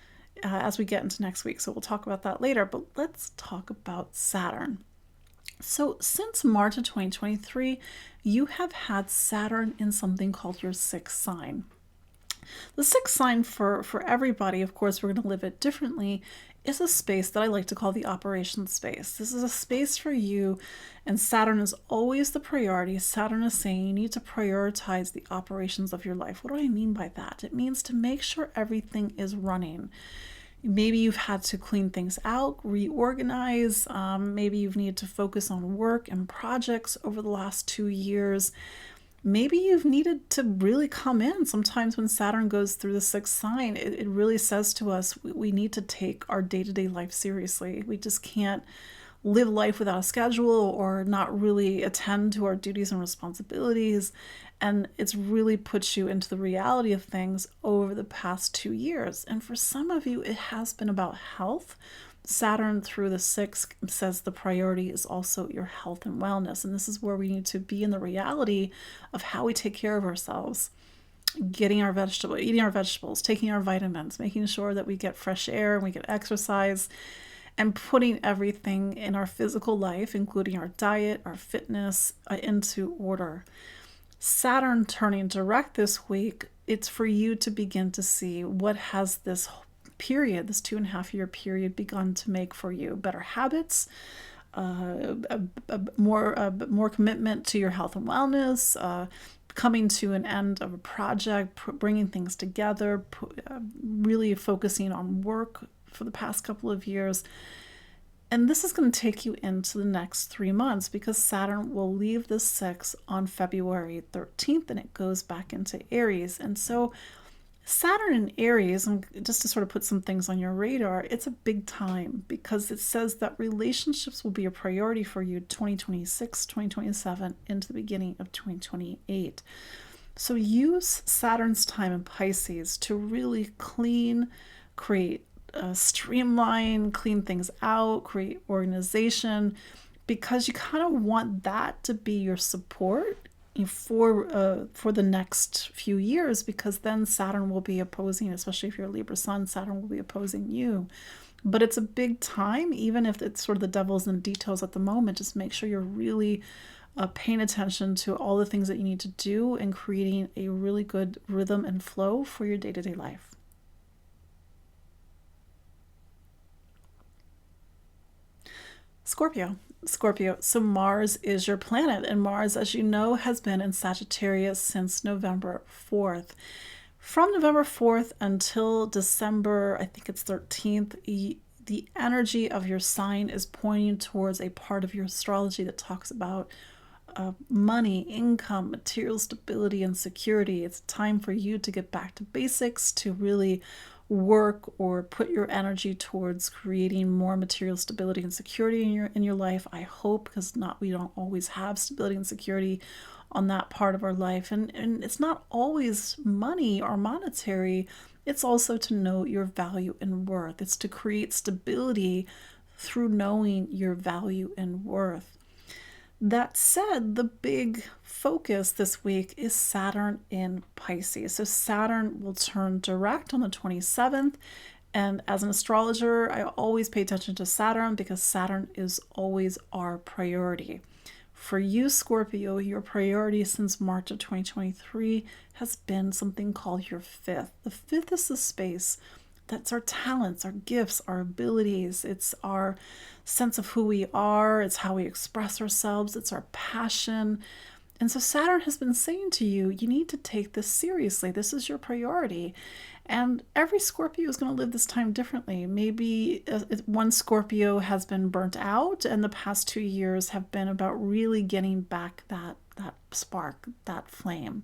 as we get into next week. So we'll talk about that later, but let's talk about Saturn. So since March of 2023, you have had Saturn in something called your 6th sign. The 6th sign for everybody, of course, we're going to live it differently, is a space that I like to call the operations space. This is a space for you, and Saturn is always the priority. Saturn is saying you need to prioritize the operations of your life. What do I mean by that? It means to make sure everything is running. Maybe you've had to clean things out, reorganize. Maybe you've needed to focus on work and projects over the last 2 years. Maybe you've needed to really come in. Sometimes when Saturn goes through the 6th sign, it really says to us, we need to take our day-to-day life seriously. We just can't live life without a schedule or not really attend to our duties and responsibilities. And it's really put you into the reality of things over the past 2 years. And for some of you, it has been about health. Saturn through the 6th says the priority is also your health and wellness. And this is where we need to be in the reality of how we take care of ourselves, eating our vegetables, taking our vitamins, making sure that we get fresh air and we get exercise, and putting everything in our physical life, including our diet, our fitness, into order. Saturn turning direct this week, it's for you to begin to see what has this period, this 2.5-year period, begun to make for you. Better habits, more commitment to your health and wellness, coming to an end of a project, bringing things together, really focusing on work for the past couple of years. And this is going to take you into the next 3 months, because Saturn will leave the 6th on February 13th and it goes back into Aries. And so Saturn in Aries, and just to sort of put some things on your radar, it's a big time because it says that relationships will be a priority for you 2026, 2027, into the beginning of 2028. So use Saturn's time in Pisces to really clean, create, streamline, clean things out, create organization, because you kind of want that to be your support for the next few years, because then Saturn will be opposing, especially if you're a Libra sun, Saturn will be opposing you. But it's a big time, even if it's sort of the devil's in the details at the moment. Just make sure you're really paying attention to all the things that you need to do and creating a really good rhythm and flow for your day-to-day life. Scorpio. So Mars is your planet, and Mars, as you know, has been in Sagittarius since November 4th. From November 4th until December, I think it's 13th, the energy of your sign is pointing towards a part of your astrology that talks about money, income, material stability, and security. It's time for you to get back to basics, to really work or put your energy towards creating more material stability and security in your life. I hope, because we don't always have stability and security on that part of our life, and it's not always money or monetary. It's also to know your value and worth. It's to create stability through knowing your value and worth. That said, the big focus this week is Saturn in Pisces. So Saturn will turn direct on the 27th. And as an astrologer, I always pay attention to Saturn because Saturn is always our priority. For you, Scorpio, your priority since March of 2023 has been something called your fifth. The fifth is the space that's our talents, our gifts, our abilities. It's our sense of who we are. It's how we express ourselves. It's our passion. And so Saturn has been saying to you, you need to take this seriously. This is your priority. And every Scorpio is going to live this time differently. Maybe one Scorpio has been burnt out, and the past 2 years have been about really getting back that spark, that flame.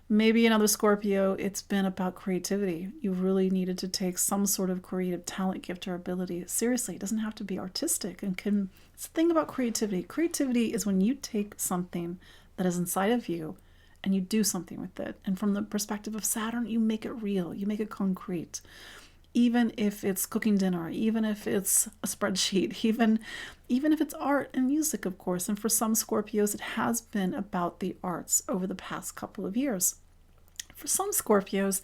Maybe another Scorpio, it's been about creativity. You really needed to take some sort of creative talent, gift, or ability seriously. It doesn't have to be artistic. It's the thing about creativity. Creativity is when you take something that is inside of you and you do something with it. And from the perspective of Saturn, you make it real. You make it concrete. Even if it's cooking dinner, even if it's a spreadsheet, even if it's art and music, of course. And for some Scorpios, it has been about the arts over the past couple of years. For some Scorpios,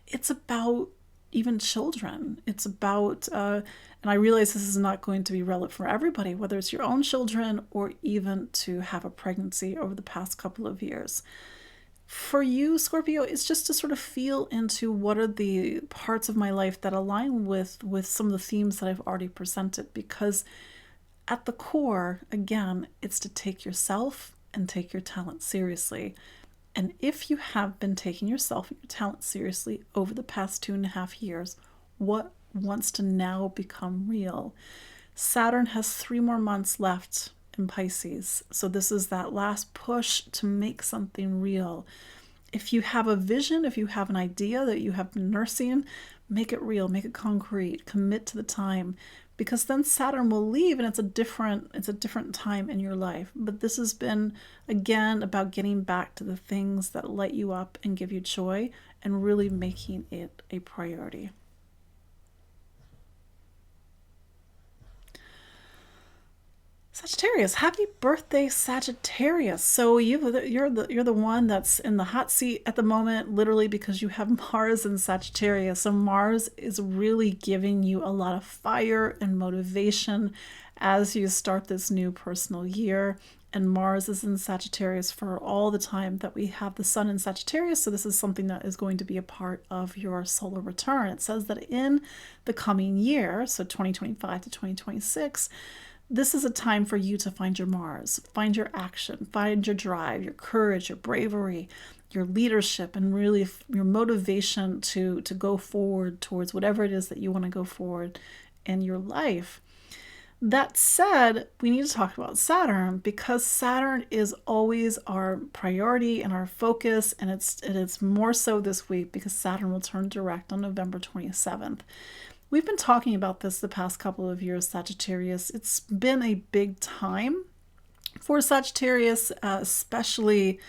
it's about even children. It's about, and I realize this is not going to be relevant for everybody, whether it's your own children or even to have a pregnancy over the past couple of years. For you, Scorpio, it's just to sort of feel into what are the parts of my life that align with some of the themes that I've already presented, because at the core, again, it's to take yourself and take your talent seriously. And if you have been taking yourself and your talent seriously over the past 2.5 years, what wants to now become real? Saturn has 3 more months left in Pisces. So this is that last push to make something real. If you have a vision, if you have an idea that you have been nursing, make it real, make it concrete, commit to the time, because then Saturn will leave and it's a different time in your life. But this has been, again, about getting back to the things that light you up and give you joy and really making it a priority. Sagittarius, happy birthday, Sagittarius. So you're the one that's in the hot seat at the moment, literally because you have Mars in Sagittarius. So Mars is really giving you a lot of fire and motivation as you start this new personal year. And Mars is in Sagittarius for all the time that we have the sun in Sagittarius. So this is something that is going to be a part of your solar return. It says that in the coming year, so 2025 to 2026, this is a time for you to find your Mars, find your action, find your drive, your courage, your bravery, your leadership, and really your motivation to go forward towards whatever it is that you want to go forward in your life. That said, we need to talk about Saturn because Saturn is always our priority and our focus, and it's more so this week because Saturn will turn direct on November 27th. We've been talking about this the past couple of years, Sagittarius. It's been a big time for Sagittarius, especially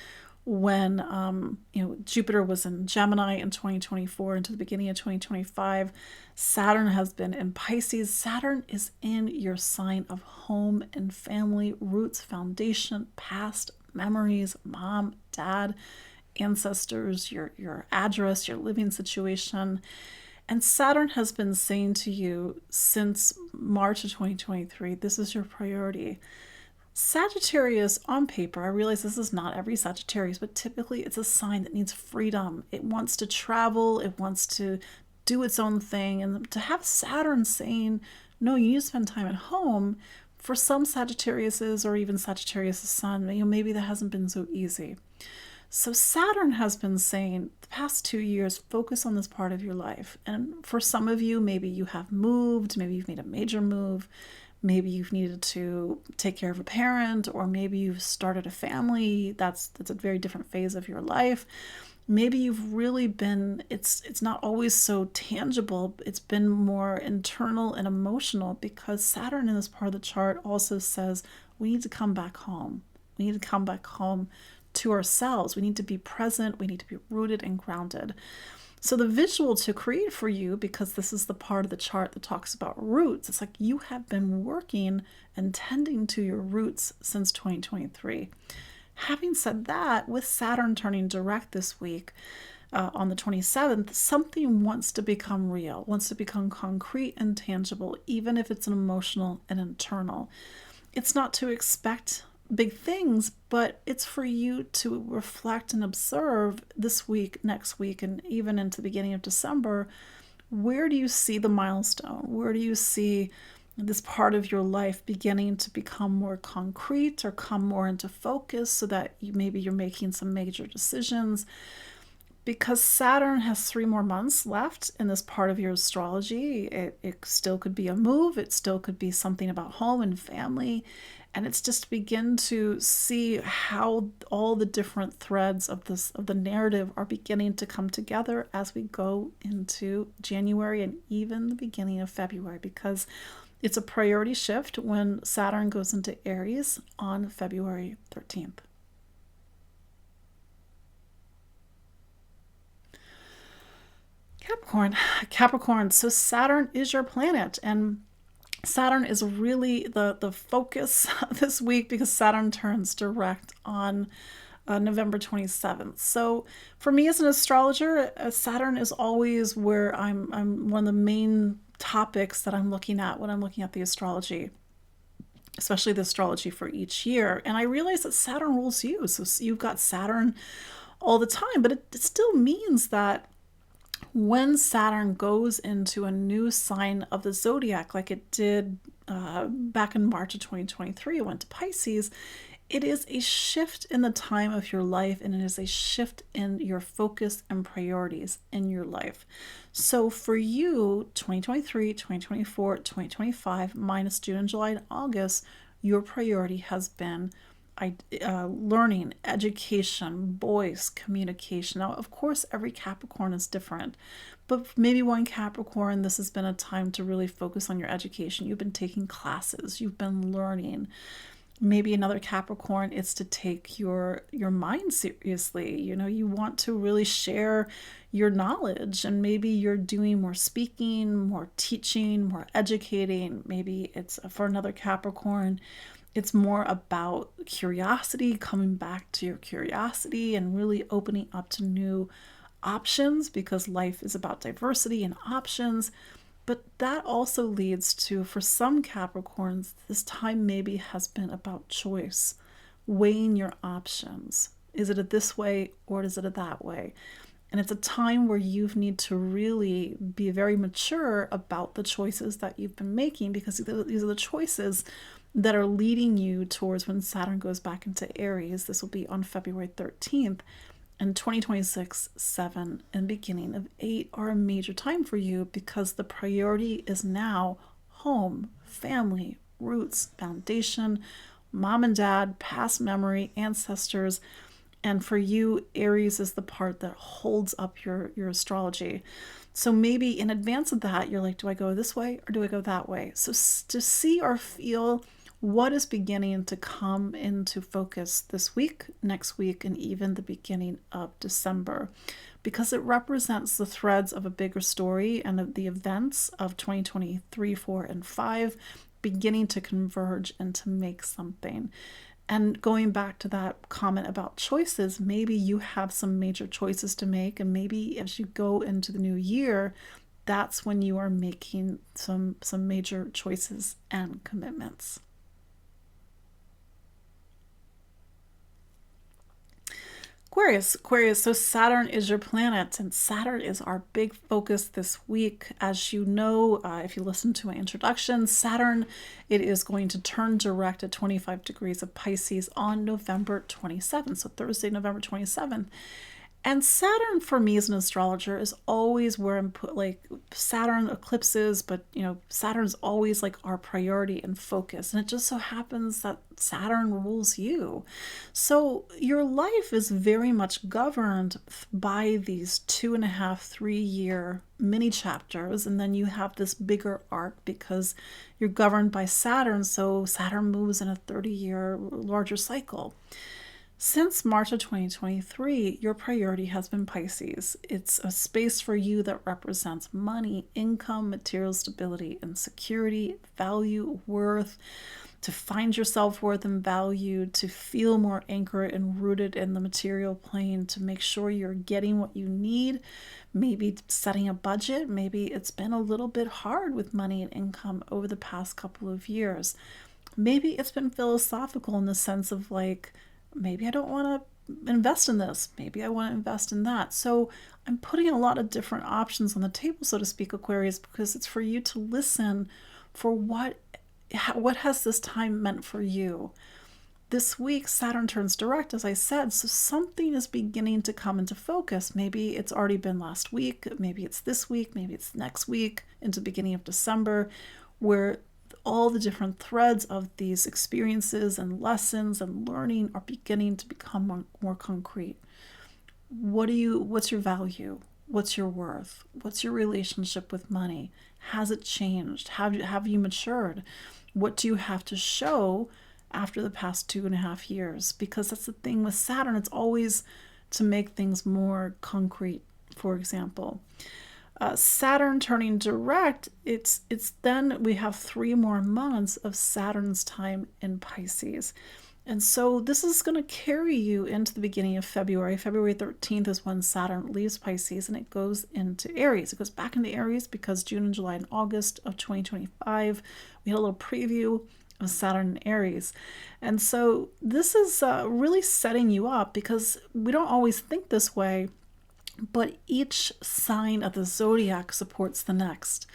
when Jupiter was in Gemini in 2024 into the beginning of 2025. Saturn has been in Pisces. Saturn is in your sign of home and family, roots, foundation, past memories, mom, dad, ancestors, your address, your living situation. And Saturn has been saying to you since March of 2023, this is your priority. Sagittarius, on paper, I realize this is not every Sagittarius, but typically it's a sign that needs freedom. It wants to travel, it wants to do its own thing. And to have Saturn saying, no, you need to spend time at home, for some Sagittariuses or even Sagittarius' sun, maybe that hasn't been so easy. So Saturn has been saying the past 2 years, focus on this part of your life. And for some of you, maybe you have moved, maybe you've made a major move, maybe you've needed to take care of a parent, or maybe you've started a family. That's a very different phase of your life. Maybe you've really been, it's not always so tangible. It's been more internal and emotional because Saturn in this part of the chart also says we need to come back home. We need to come back home to ourselves. We need to be present. We need to be rooted and grounded. So the visual to create for you, because this is the part of the chart that talks about roots, it's like you have been working and tending to your roots since 2023. Having said that, with Saturn turning direct this week on the 27th, something wants to become real, wants to become concrete and tangible, even if it's an emotional and internal. It's not to expect big things, but it's for you to reflect and observe this week, next week, and even into the beginning of December. Where do you see the milestone? Where do you see this part of your life beginning to become more concrete or come more into focus so that maybe you're making some major decisions? Because Saturn has 3 more months left in this part of your astrology. It still could be a move. It still could be something about home and family. And it's just to begin to see how all the different threads of the narrative are beginning to come together as we go into January and even the beginning of February, because it's a priority shift when Saturn goes into Aries on February 13th. Capricorn. So Saturn is your planet, and Saturn is really the focus this week because Saturn turns direct on November 27th. So for me as an astrologer, Saturn is always where I'm one of the main topics that I'm looking at when I'm looking at the astrology, especially the astrology for each year. And I realize that Saturn rules you. So you've got Saturn all the time, but it still means that when Saturn goes into a new sign of the zodiac, like it did back in March of 2023, it went to Pisces, it is a shift in the time of your life, and it is a shift in your focus and priorities in your life. So for you, 2023, 2024, 2025, minus June and July and August, your priority has been learning, education, voice, communication. Now, of course, every Capricorn is different, but maybe one Capricorn, this has been a time to really focus on your education. You've been taking classes, you've been learning. Maybe another Capricorn, it's to take your mind seriously. You want to really share your knowledge, and maybe you're doing more speaking, more teaching, more educating. Maybe it's for another Capricorn, it's more about curiosity, coming back to your curiosity and really opening up to new options, because life is about diversity and options. But that also leads to, for some Capricorns, this time maybe has been about choice, weighing your options. Is it a this way or is it a that way? And it's a time where you need to really be very mature about the choices that you've been making, because these are the choices that are leading you towards when Saturn goes back into Aries. This will be on February 13th. And 2026, 7, and beginning of 8 are a major time for you, because the priority is now home, family, roots, foundation, mom and dad, past memory, ancestors. And for you, Aries is the part that holds up your astrology. So maybe in advance of that, you're like, do I go this way or do I go that way? So to see or feel what is beginning to come into focus this week, next week, and even the beginning of December, because it represents the threads of a bigger story and of the events of 2023, 4, and 5 beginning to converge and to make something. And going back to that comment about choices, maybe you have some major choices to make, and maybe as you go into the new year, that's when you are making some major choices and commitments. Aquarius, so Saturn is your planet, and Saturn is our big focus this week. As you know, if you listen to my introduction, Saturn, it is going to turn direct at 25 degrees of Pisces on November 27th, so Thursday, November 27th. And Saturn for me as an astrologer is always where I'm put, like Saturn eclipses, but Saturn's always like our priority and focus. And it just so happens that Saturn rules you. So your life is very much governed by these 2.5, 3-year mini chapters. And then you have this bigger arc because you're governed by Saturn. So Saturn moves in a 30-year larger cycle. Since March of 2023, your priority has been Pisces. It's a space for you that represents money, income, material stability, and security, value, worth, to find your self-worth and value, to feel more anchored and rooted in the material plane, to make sure you're getting what you need, maybe setting a budget. Maybe it's been a little bit hard with money and income over the past couple of years. Maybe it's been philosophical in the sense of like, maybe I don't want to invest in this. Maybe I want to invest in that. So I'm putting a lot of different options on the table, so to speak, Aquarius, because it's for you to listen for what has this time meant for you. This week, Saturn turns direct, as I said, so something is beginning to come into focus. Maybe it's already been last week. Maybe it's this week. Maybe it's next week into the beginning of December, where all the different threads of these experiences and lessons and learning are beginning to become more concrete. What's your value? What's your worth? What's your relationship with money? Has it changed? Have you matured? What do you have to show after the past 2.5 years? Because that's the thing with Saturn, it's always to make things more concrete, for example. Saturn turning direct, it's then we have 3 more months of Saturn's time in Pisces. And so this is going to carry you into the beginning of February. February 13th is when Saturn leaves Pisces and it goes into Aries. It goes back into Aries because June and July and August of 2025, we had a little preview of Saturn in Aries. And so this is really setting you up, because we don't always think this way, but each sign of the zodiac supports the next.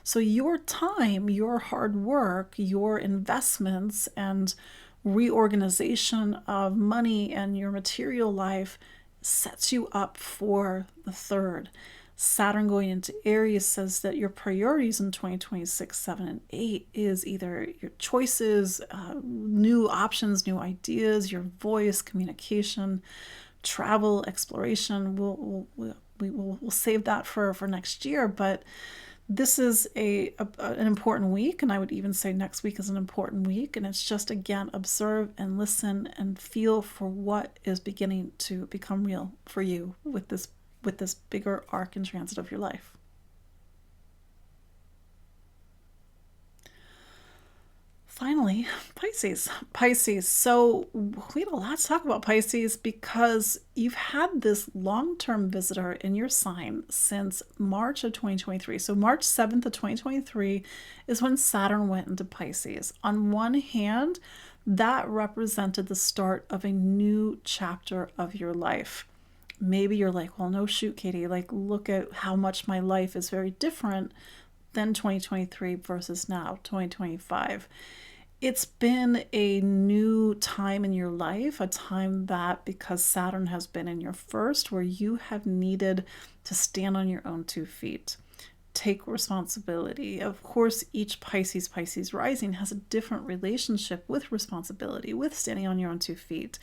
So your time, your hard work, your investments, and reorganization of money and your material life sets you up for the 3rd. Saturn going into Aries says that your priorities in 2026, 7, and 8 is either your choices, new options, new ideas, your voice, communication, travel, exploration. We'll save that for next year, but this is an important week, and I would even say next week is an important week. And it's just, again, observe and listen and feel for what is beginning to become real for you with this bigger arc and transit of your life. Finally, Pisces. So we had a lot to talk about Pisces because you've had this long-term visitor in your sign since March of 2023. So March 7th of 2023 is when Saturn went into Pisces. On one hand, that represented the start of a new chapter of your life. Maybe you're like, well, no shoot, Katie, like look at how much my life is very different than 2023 versus now, 2025. It's been a new time in your life, a time that, because Saturn has been in your first, where you have needed to stand on your own 2 feet. take responsibility. Of course, each Pisces rising has a different relationship with responsibility, with standing on your own 2 feet.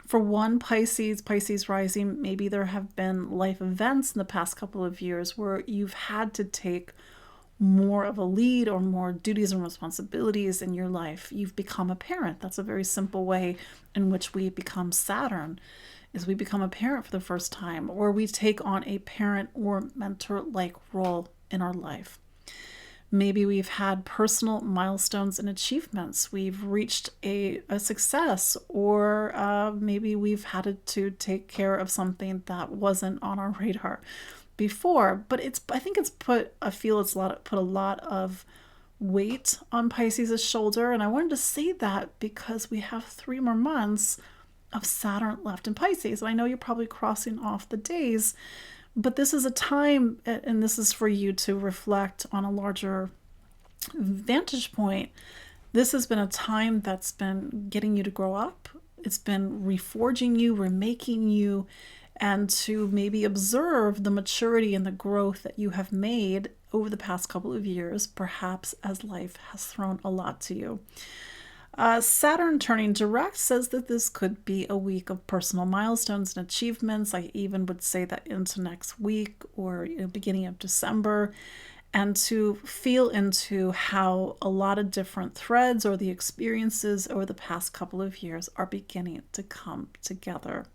For one Pisces rising, maybe there have been life events in the past couple of years where you've had to take more of a lead or more duties and responsibilities in your life. You've become a parent. That's a very simple way in which we become Saturn, is we become a parent for the first time, or we take on a parent or mentor-like role in our life. Maybe we've had personal milestones and achievements. We've reached a success, or maybe we've had to take care of something that wasn't on our radar before. But I think it's put a lot of weight on Pisces' shoulder. And I wanted to say that because we have 3 more months of Saturn left in Pisces. And I know you're probably crossing off the days, but this is a time, and this is for you to reflect on a larger vantage point. This has been a time that's been getting you to grow up. It's been reforging you, remaking you, and to maybe observe the maturity and the growth that you have made over the past couple of years, perhaps as life has thrown a lot to you. Saturn turning direct says that this could be a week of personal milestones and achievements. I even would say that into next week or beginning of December, and to feel into how a lot of different threads or the experiences over the past couple of years are beginning to come together.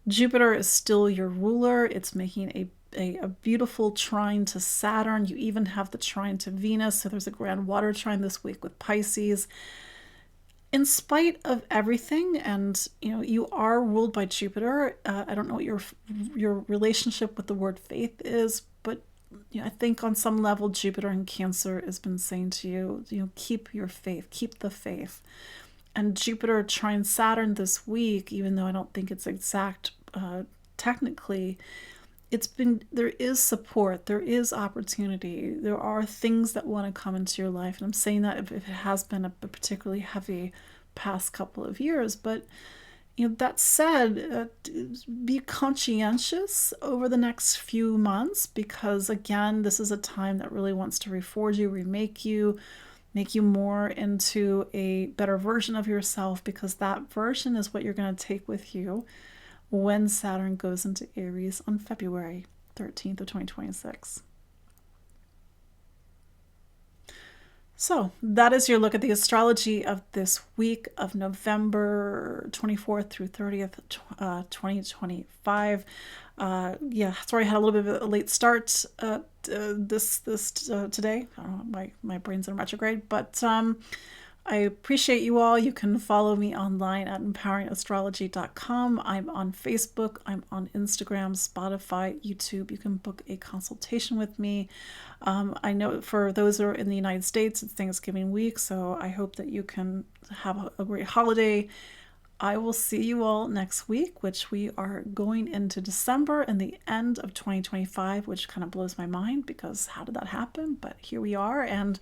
Jupiter is still your ruler. It's making a beautiful trine to Saturn. You even have the trine to Venus. So there's a grand water trine this week with Pisces. In spite of everything, and you are ruled by Jupiter. I don't know what your relationship with the word faith is, but I think on some level Jupiter in Cancer has been saying to you, keep your faith, keep the faith. And Jupiter trine Saturn this week, even though I don't think it's exact technically, there is support, there is opportunity, there are things that want to come into your life. And I'm saying that if it has been a particularly heavy past couple of years, but that said, be conscientious over the next few months, because again, this is a time that really wants to reforge you, remake you, make you more into a better version of yourself, because that version is what you're going to take with you when Saturn goes into Aries on February 13th of 2026. So that is your look at the astrology of this week of November 24th through 30th, 2025. Sorry I had a little bit of a late start today. I don't know, my brain's in retrograde, but I appreciate you all. You can follow me online at empoweringastrology.com. I'm on Facebook. I'm on Instagram, Spotify, YouTube. You can book a consultation with me. I know for those who are in the United States, it's Thanksgiving week, so I hope that you can have a great holiday. I will see you all next week, which we are going into December and the end of 2025, which kind of blows my mind because how did that happen? But here we are, and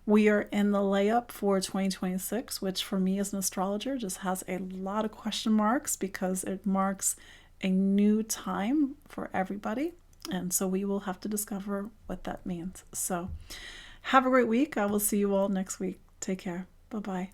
we are in the layup for 2026, which for me as an astrologer just has a lot of question marks because it marks a new time for everybody. And so we will have to discover what that means. So have a great week. I will see you all next week. Take care. Bye-bye.